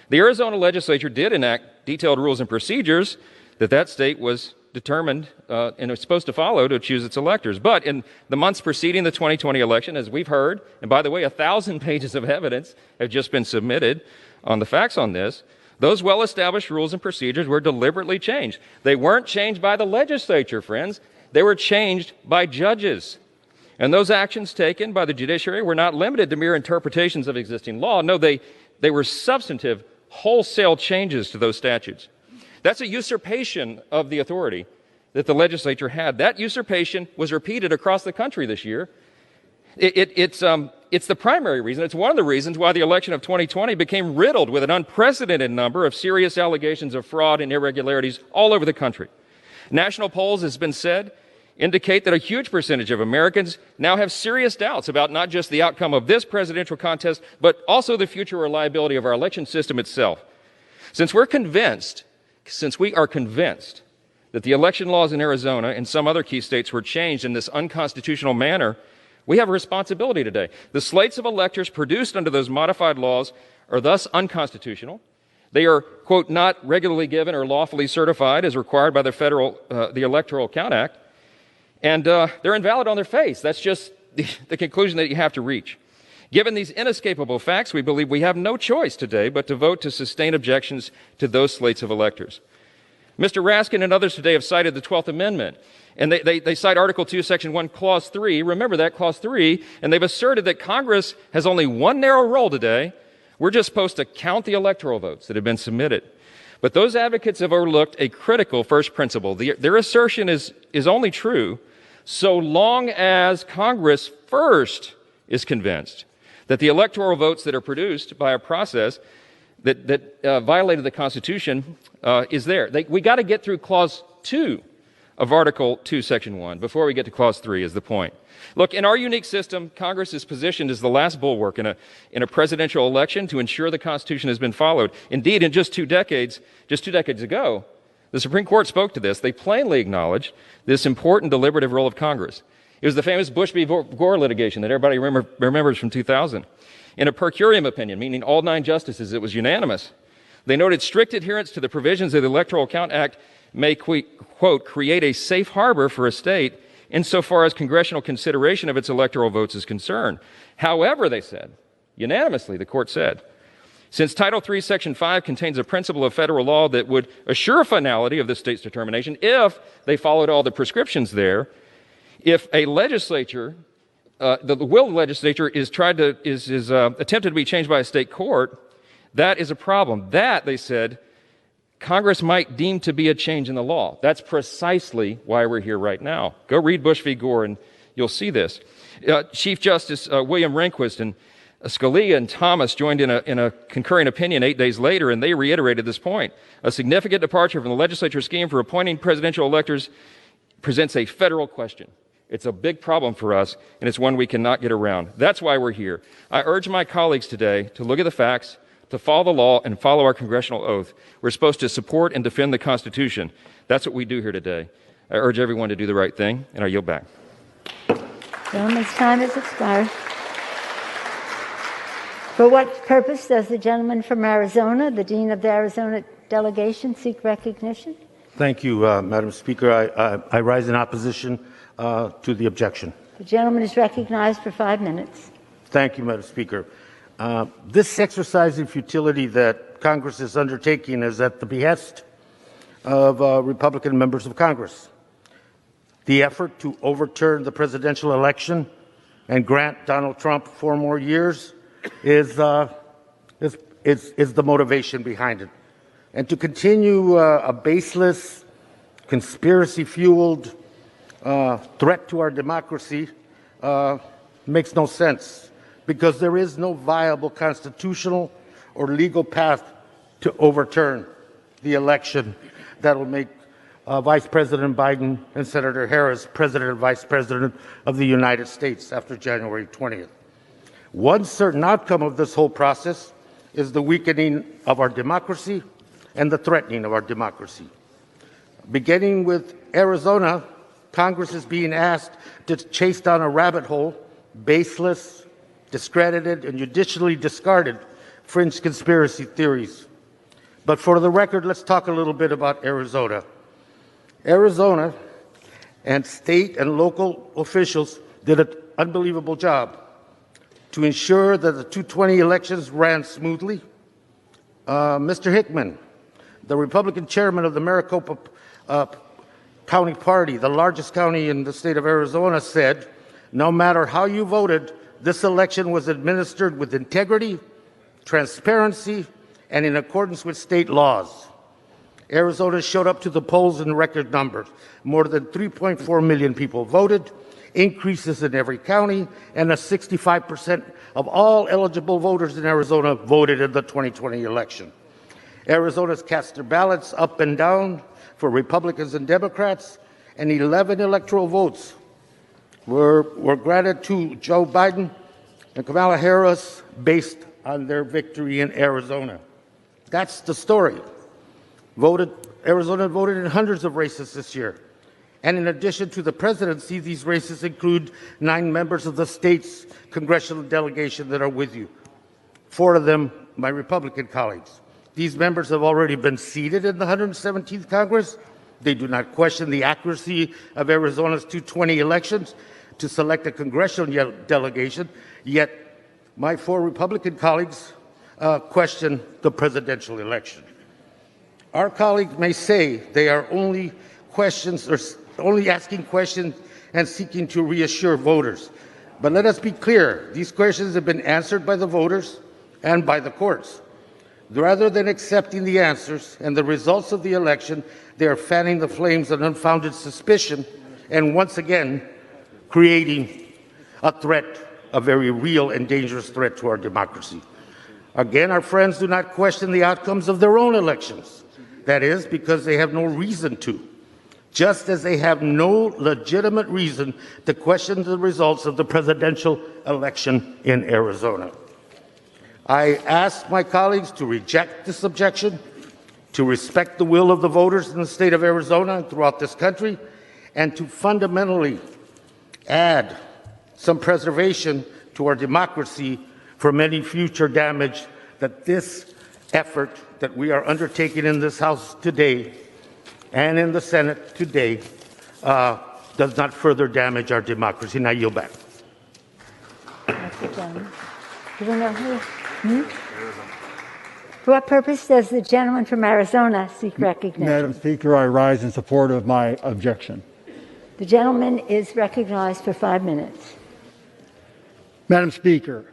Speaker 17: The Arizona legislature did enact detailed rules and procedures that state was determined and was supposed to follow to choose its electors. But in the months preceding the 2020 election, as we've heard, and by the way, 1,000 pages of evidence have just been submitted on the facts on this, those well-established rules and procedures were deliberately changed. They weren't changed by the legislature, friends. They were changed by judges. And those actions taken by the judiciary were not limited to mere interpretations of existing law. No, they were substantive, wholesale changes to those statutes. That's a usurpation of the authority that the legislature had. That usurpation was repeated across the country this year. It's the primary reason. It's one of the reasons why the election of 2020 became riddled with an unprecedented number of serious allegations of fraud and irregularities all over the country. National polls, as has been said, indicate that a huge percentage of Americans now have serious doubts about not just the outcome of this presidential contest, but also the future reliability of our election system itself. Since we are convinced that the election laws in Arizona and some other key states were changed in this unconstitutional manner, we have a responsibility today. The slates of electors produced under those modified laws are thus unconstitutional. They are, quote, not regularly given or lawfully certified as required by the Electoral Count Act, and they're invalid on their face. That's just the conclusion that you have to reach. Given these inescapable facts, we believe we have no choice today but to vote to sustain objections to those slates of electors. Mr. Raskin and others today have cited the 12th Amendment, and they cite Article 2, Section 1, Clause 3. Remember that, Clause 3, and they've asserted that Congress has only one narrow role today. We're just supposed to count the electoral votes that have been submitted. But those advocates have overlooked a critical first principle. Their assertion is only true so long as Congress first is convinced that the electoral votes that are produced by a process that violated the Constitution is there. We got to get through Clause 2 of Article 2, Section 1 before we get to Clause 3 is the point. Look, in our unique system, Congress is positioned as the last bulwark in a presidential election to ensure the Constitution has been followed. Indeed, in just two decades ago, the Supreme Court spoke to this. They plainly acknowledged this important deliberative role of Congress. It was the famous Bush v. Gore litigation that everybody remembers from 2000. In a per curiam opinion, meaning all 9 justices, it was unanimous. They noted strict adherence to the provisions of the Electoral Count Act may, quote, create a safe harbor for a state insofar as congressional consideration of its electoral votes is concerned. However, they said, unanimously, the court said, since Title III, Section 5 contains a principle of federal law that would assure finality of the state's determination if they followed all the prescriptions there, if a legislature, the will of the legislature is attempted to be changed by a state court, that is a problem. That, they said, Congress might deem to be a change in the law. That's precisely why we're here right now. Go read Bush v. Gore and you'll see this. Chief Justice William Rehnquist in Scalia and Thomas joined in a concurring opinion 8 days later, and they reiterated this point. A significant departure from the legislature's scheme for appointing presidential electors presents a federal question. It's a big problem for us, and it's one we cannot get around. That's why we're here. I urge my colleagues today to look at the facts, to follow the law, and follow our congressional oath. We're supposed to support and defend the Constitution. That's what we do here today. I urge everyone to do the right thing, and I yield back.
Speaker 1: Gentleman's time has expired. For what purpose does the gentleman from Arizona, the Dean of the Arizona delegation, seek recognition?
Speaker 18: Thank you, Madam Speaker. I rise in opposition to the objection.
Speaker 1: The gentleman is recognized for 5 minutes.
Speaker 18: Thank you, Madam Speaker. This exercise in futility that Congress is undertaking is at the behest of Republican members of Congress. The effort to overturn the presidential election and grant Donald Trump 4 more years is the motivation behind it. And to continue a baseless, conspiracy-fueled threat to our democracy makes no sense, because there is no viable constitutional or legal path to overturn the election that will make Vice President Biden and Senator Harris President and Vice President of the United States after January 20th. One certain outcome of this whole process is the weakening of our democracy and the threatening of our democracy. Beginning with Arizona, Congress is being asked to chase down a rabbit hole, baseless, discredited, and judicially discarded fringe conspiracy theories. But for the record, let's talk a little bit about Arizona. Arizona and state and local officials did an unbelievable job to ensure that the 2020 elections ran smoothly. Mr. Hickman, the Republican chairman of the Maricopa County Party, the largest county in the state of Arizona, said, no matter how you voted, this election was administered with integrity, transparency, and in accordance with state laws. Arizona showed up to the polls in record numbers. More than 3.4 million people voted, increases in every county, and 65% of all eligible voters in Arizona voted in the 2020 election. Arizona's cast their ballots up and down for Republicans and Democrats, and 11 electoral votes were granted to Joe Biden and Kamala Harris based on their victory in Arizona. That's the story. Arizona voted in hundreds of races this year. And in addition to the presidency, these races include 9 members of the state's congressional delegation that are with you. 4 of them, my Republican colleagues. These members have already been seated in the 117th Congress. They do not question the accuracy of Arizona's 2020 elections to select a congressional delegation, yet my 4 Republican colleagues question the presidential election. Our colleagues may say they are only asking questions and seeking to reassure voters. But let us be clear, these questions have been answered by the voters and by the courts. Rather than accepting the answers and the results of the election, they are fanning the flames of unfounded suspicion and once again creating a threat, a very real and dangerous threat to our democracy. Again, our friends do not question the outcomes of their own elections. That is, because they have no reason to, just as they have no legitimate reason to question the results of the presidential election in Arizona. I ask my colleagues to reject this objection, to respect the will of the voters in the state of Arizona and throughout this country, and to fundamentally add some preservation to our democracy from any future damage that this effort that we are undertaking in this House today and in the Senate today does not further damage our democracy. Now yield back.
Speaker 1: For what purpose does the gentleman from Arizona seek recognition?
Speaker 19: Madam Speaker, I rise in support of my objection.
Speaker 1: The gentleman is recognized for 5 minutes.
Speaker 19: Madam Speaker,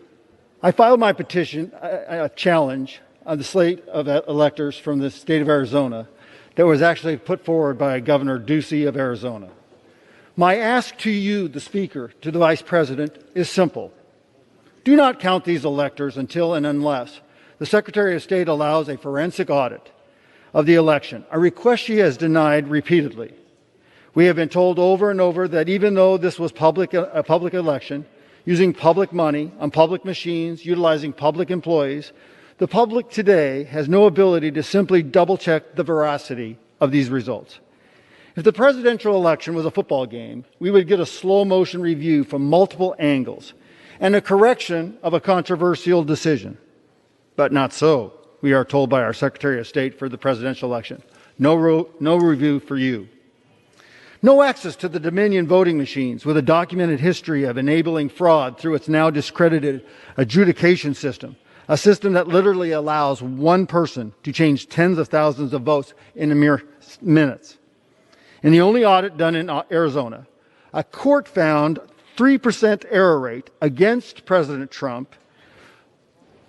Speaker 19: I filed my petition, a challenge on the slate of electors from the state of Arizona that was actually put forward by Governor Ducey of Arizona. My ask to you, the Speaker, to the Vice President, is simple. Do not count these electors until and unless the Secretary of State allows a forensic audit of the election, a request she has denied repeatedly. We have been told over and over that even though this was a public election, using public money on public machines, utilizing public employees, the public today has no ability to simply double-check the veracity of these results. If the presidential election was a football game, we would get a slow-motion review from multiple angles and a correction of a controversial decision. But not so, we are told by our Secretary of State for the presidential election. No review for you. No access to the Dominion voting machines with a documented history of enabling fraud through its now discredited adjudication system, a system that literally allows one person to change tens of thousands of votes in a mere minutes. In the only audit done in Arizona, a court found 3% error rate against President Trump.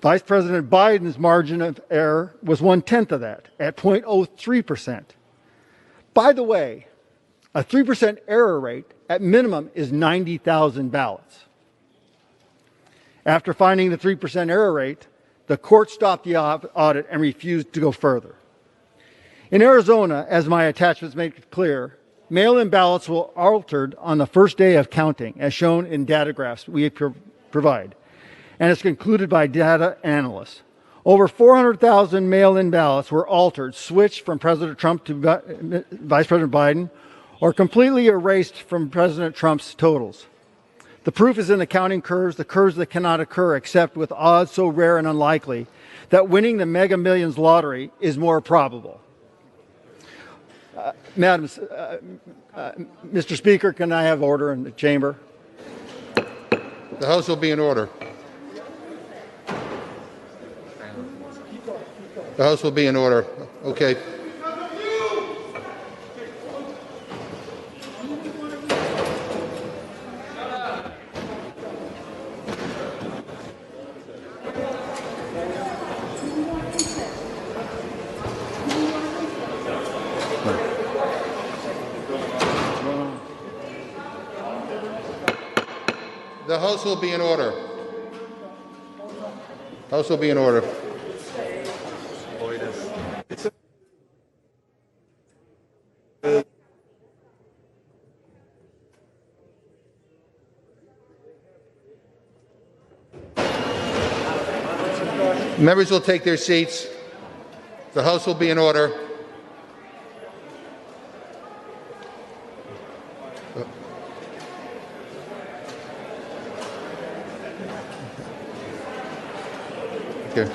Speaker 19: Vice President Biden's margin of error was 1/10 of that, at 0.03%. By the way, a 3% error rate at minimum is 90,000 ballots. After finding the 3% error rate, the court stopped the audit and refused to go further. In Arizona, as my attachments make clear, mail-in ballots were altered on the first day of counting, as shown in data graphs we provide, and it's concluded by data analysts. Over 400,000 mail-in ballots were altered, switched from President Trump to Vice President Biden, or completely erased from President Trump's totals. The proof is in the counting curves, the curves that cannot occur except with odds so rare and unlikely that winning the Mega Millions lottery is more probable. Mr. Speaker, can I have order in the chamber?
Speaker 18: The House will be in order. The House will be in order. Okay. The House will be in order. House will be in order. Members will take their seats. The House will be in order. Okay.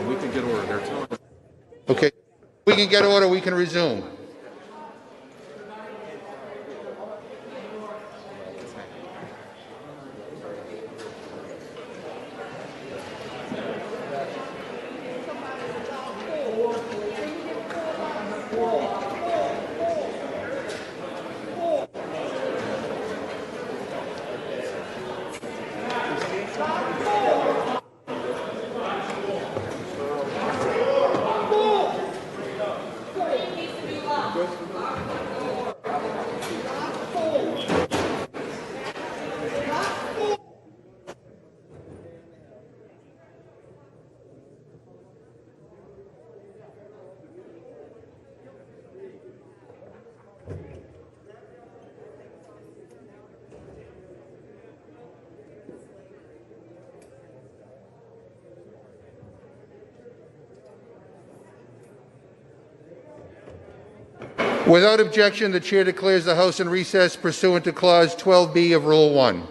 Speaker 2: We can get order. They're telling us.
Speaker 18: Okay. We can get order. We can resume. Without objection, the Chair declares the House in recess pursuant to Clause 12B of Rule 1.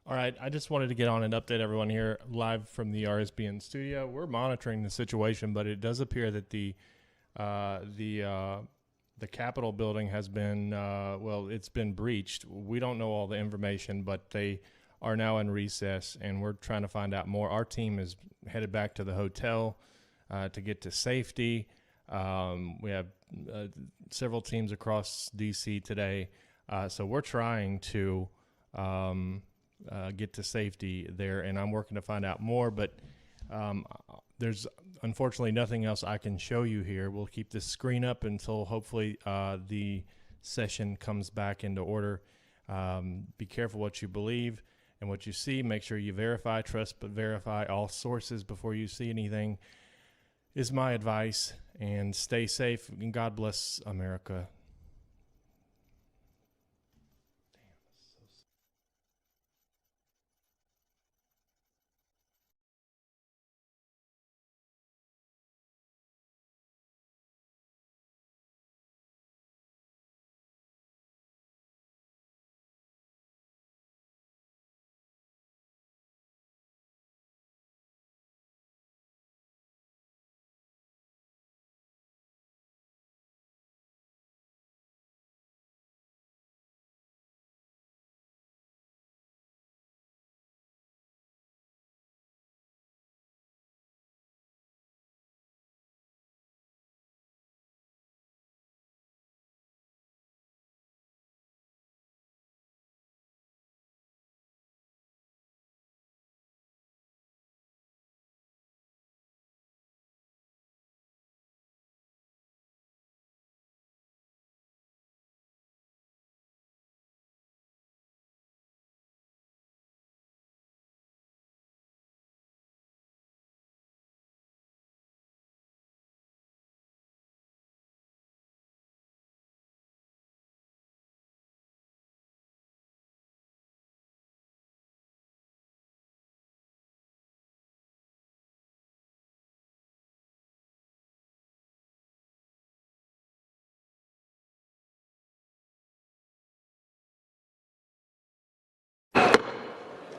Speaker 20: All right, I just wanted to get on and update everyone here live from the RSBN studio. We're monitoring the situation, but it does appear that the Capitol building has been, it's been breached. We don't know all the information, but they are now in recess, and we're trying to find out more. Our team is headed back to the hotel to get to safety. We have several teams across D.C. today, so we're trying to get to safety there, and I'm working to find out more, but there's unfortunately nothing else I can show you here. We'll keep this screen up until hopefully the session comes back into order. Be careful what you believe and what you see. Make sure you verify, trust, but verify all sources before you see anything is my advice. And stay safe, and God bless America.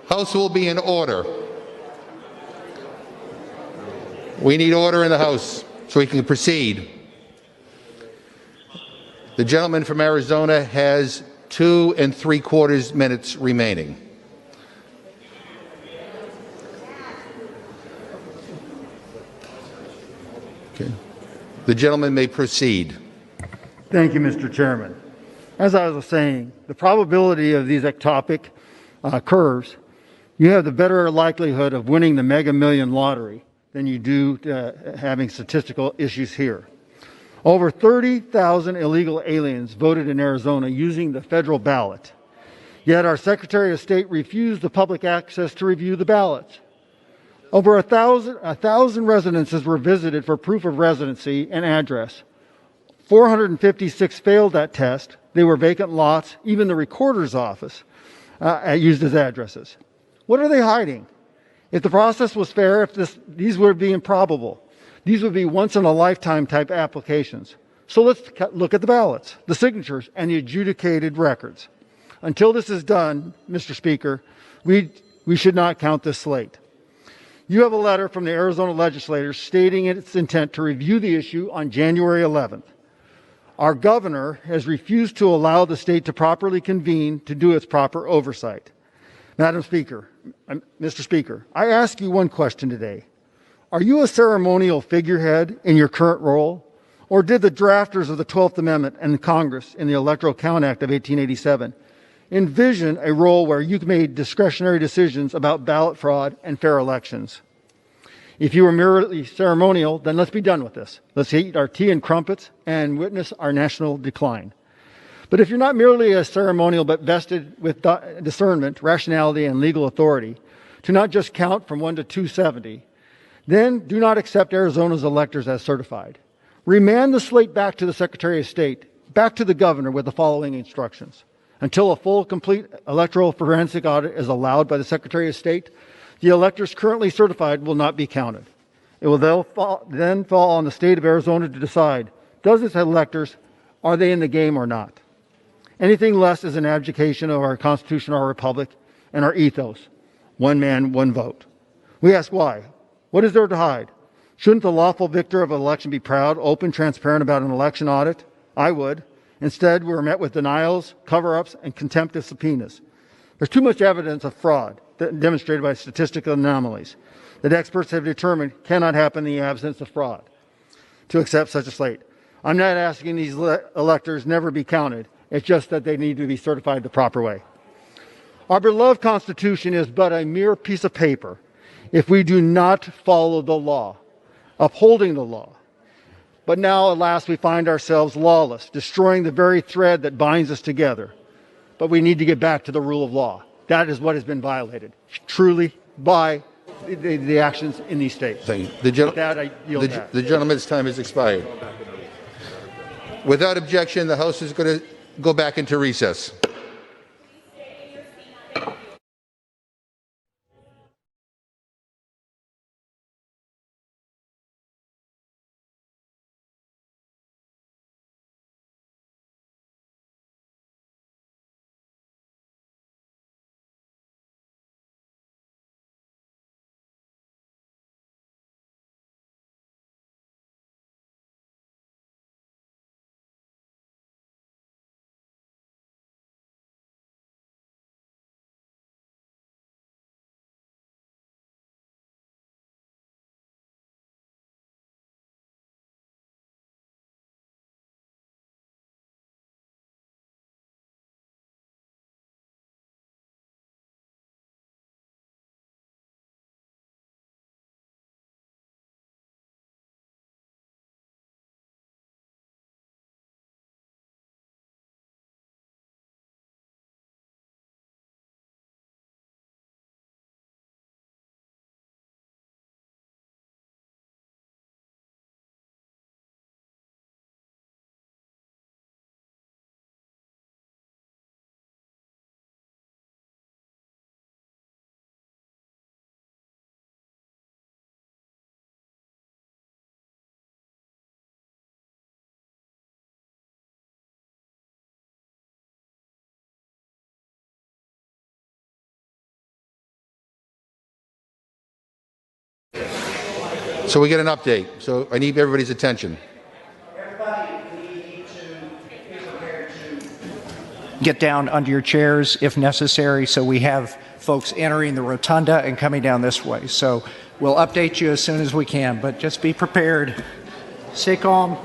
Speaker 21: House will be in order. We need order in the House so we can proceed. The gentleman from Arizona has 2 3/4 minutes remaining. Okay. The gentleman may proceed.
Speaker 19: Thank you, Mr. Chairman. As I was saying, the probability of these ectopic curves, you have the better likelihood of winning the Mega Million lottery than you do having statistical issues here. Over 30,000 illegal aliens voted in Arizona using the federal ballot. Yet our Secretary of State refused the public access to review the ballots. Over 1,000 residences were visited for proof of residency and address. 456 failed that test. They were vacant lots. Even the recorder's office used as addresses. What are they hiding? If the process was fair, these would be improbable. These would be once-in-a-lifetime type applications. So let's look at the ballots, the signatures, and the adjudicated records. Until this is done, Mr. Speaker, we should not count this slate. You have a letter from the Arizona legislature stating its intent to review the issue on January 11th. Our governor has refused to allow the state to properly convene to do its proper oversight. Madam Speaker, Mr. Speaker, I ask you one question today. Are you a ceremonial figurehead in your current role? Or did the drafters of the 12th Amendment and Congress in the Electoral Count Act of 1887 envision a role where you made discretionary decisions about ballot fraud and fair elections? If you were merely ceremonial, then let's be done with this. Let's eat our tea and crumpets and witness our national decline. But if you're not merely a ceremonial but vested with discernment, rationality, and legal authority to not just count from 1 to 270, then do not accept Arizona's electors as certified. Remand the slate back to the Secretary of State, back to the governor with the following instructions. Until a full, complete electoral forensic audit is allowed by the Secretary of State, the electors currently certified will not be counted. It will then fall on the state of Arizona to decide, does its electors, are they in the game or not? Anything less is an abdication of our Constitution or our republic, and our ethos. One man, one vote. We ask why. What is there to hide? Shouldn't the lawful victor of an election be proud, open, transparent about an election audit? I would. Instead, we were met with denials, cover-ups, and contempt of subpoenas. There's too much evidence of fraud demonstrated by statistical anomalies that experts have determined cannot happen in the absence of fraud to accept such a slate. I'm not asking these electors never be counted. It's just that they need to be certified the proper way. Our beloved Constitution is but a mere piece of paper if we do not follow the law, upholding the law. But now, alas, we find ourselves lawless, destroying the very thread that binds us together. But we need to get back to the rule of law. That is what has been violated, truly, by the actions in these states.
Speaker 21: Thank you.
Speaker 19: With that, I yield back.
Speaker 21: The gentleman's time has expired. Without objection, the House is going to go back into recess. So we get an update. So I need everybody's attention.
Speaker 5: Everybody, we need to be prepared to get down under your chairs if necessary. So we have folks entering the rotunda and coming down this way. So we'll update you as soon as we can, but just be prepared. Stay calm.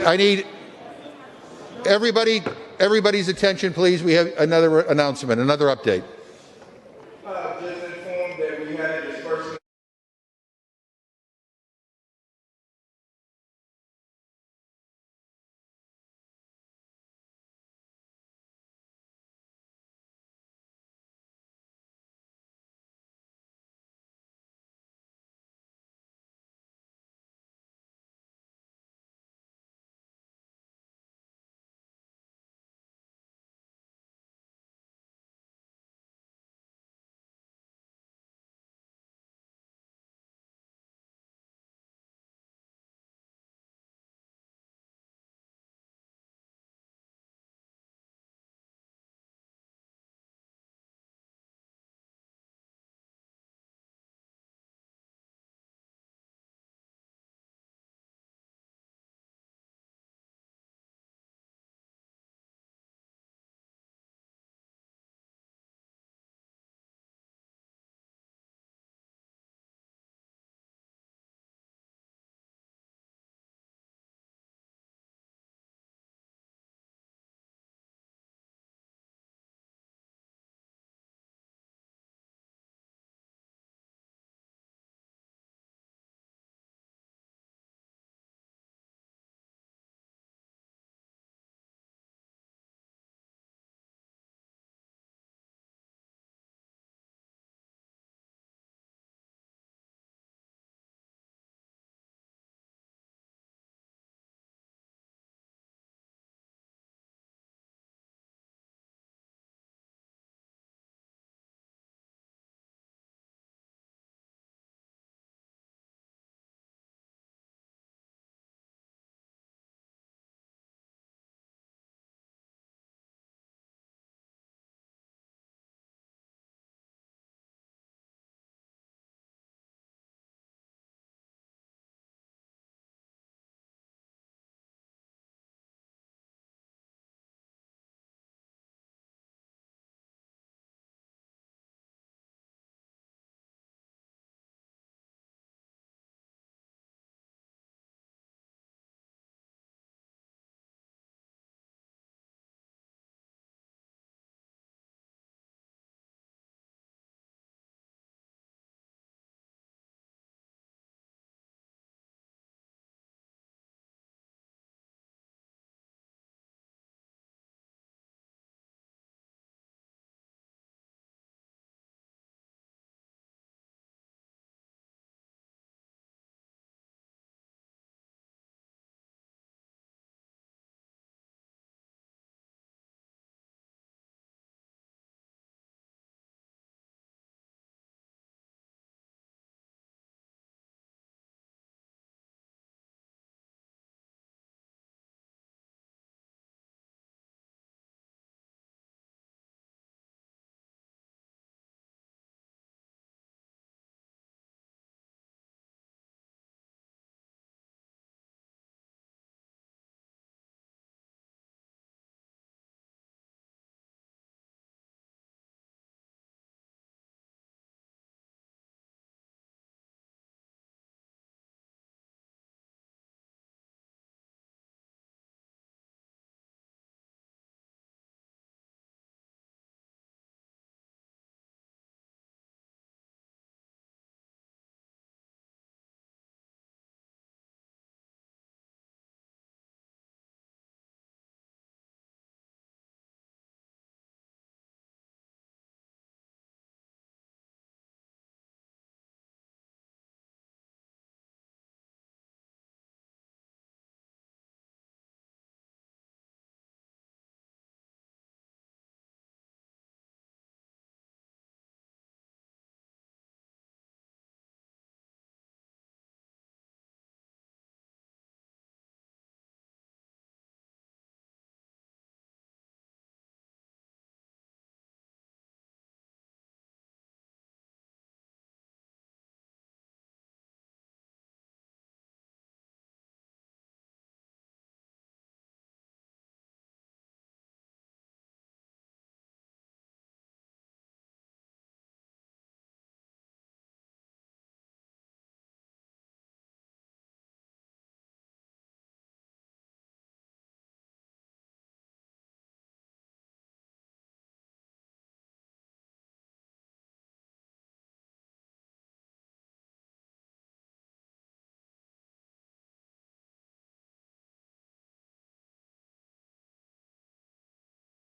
Speaker 21: I need everybody's attention, please. We have another announcement, another update.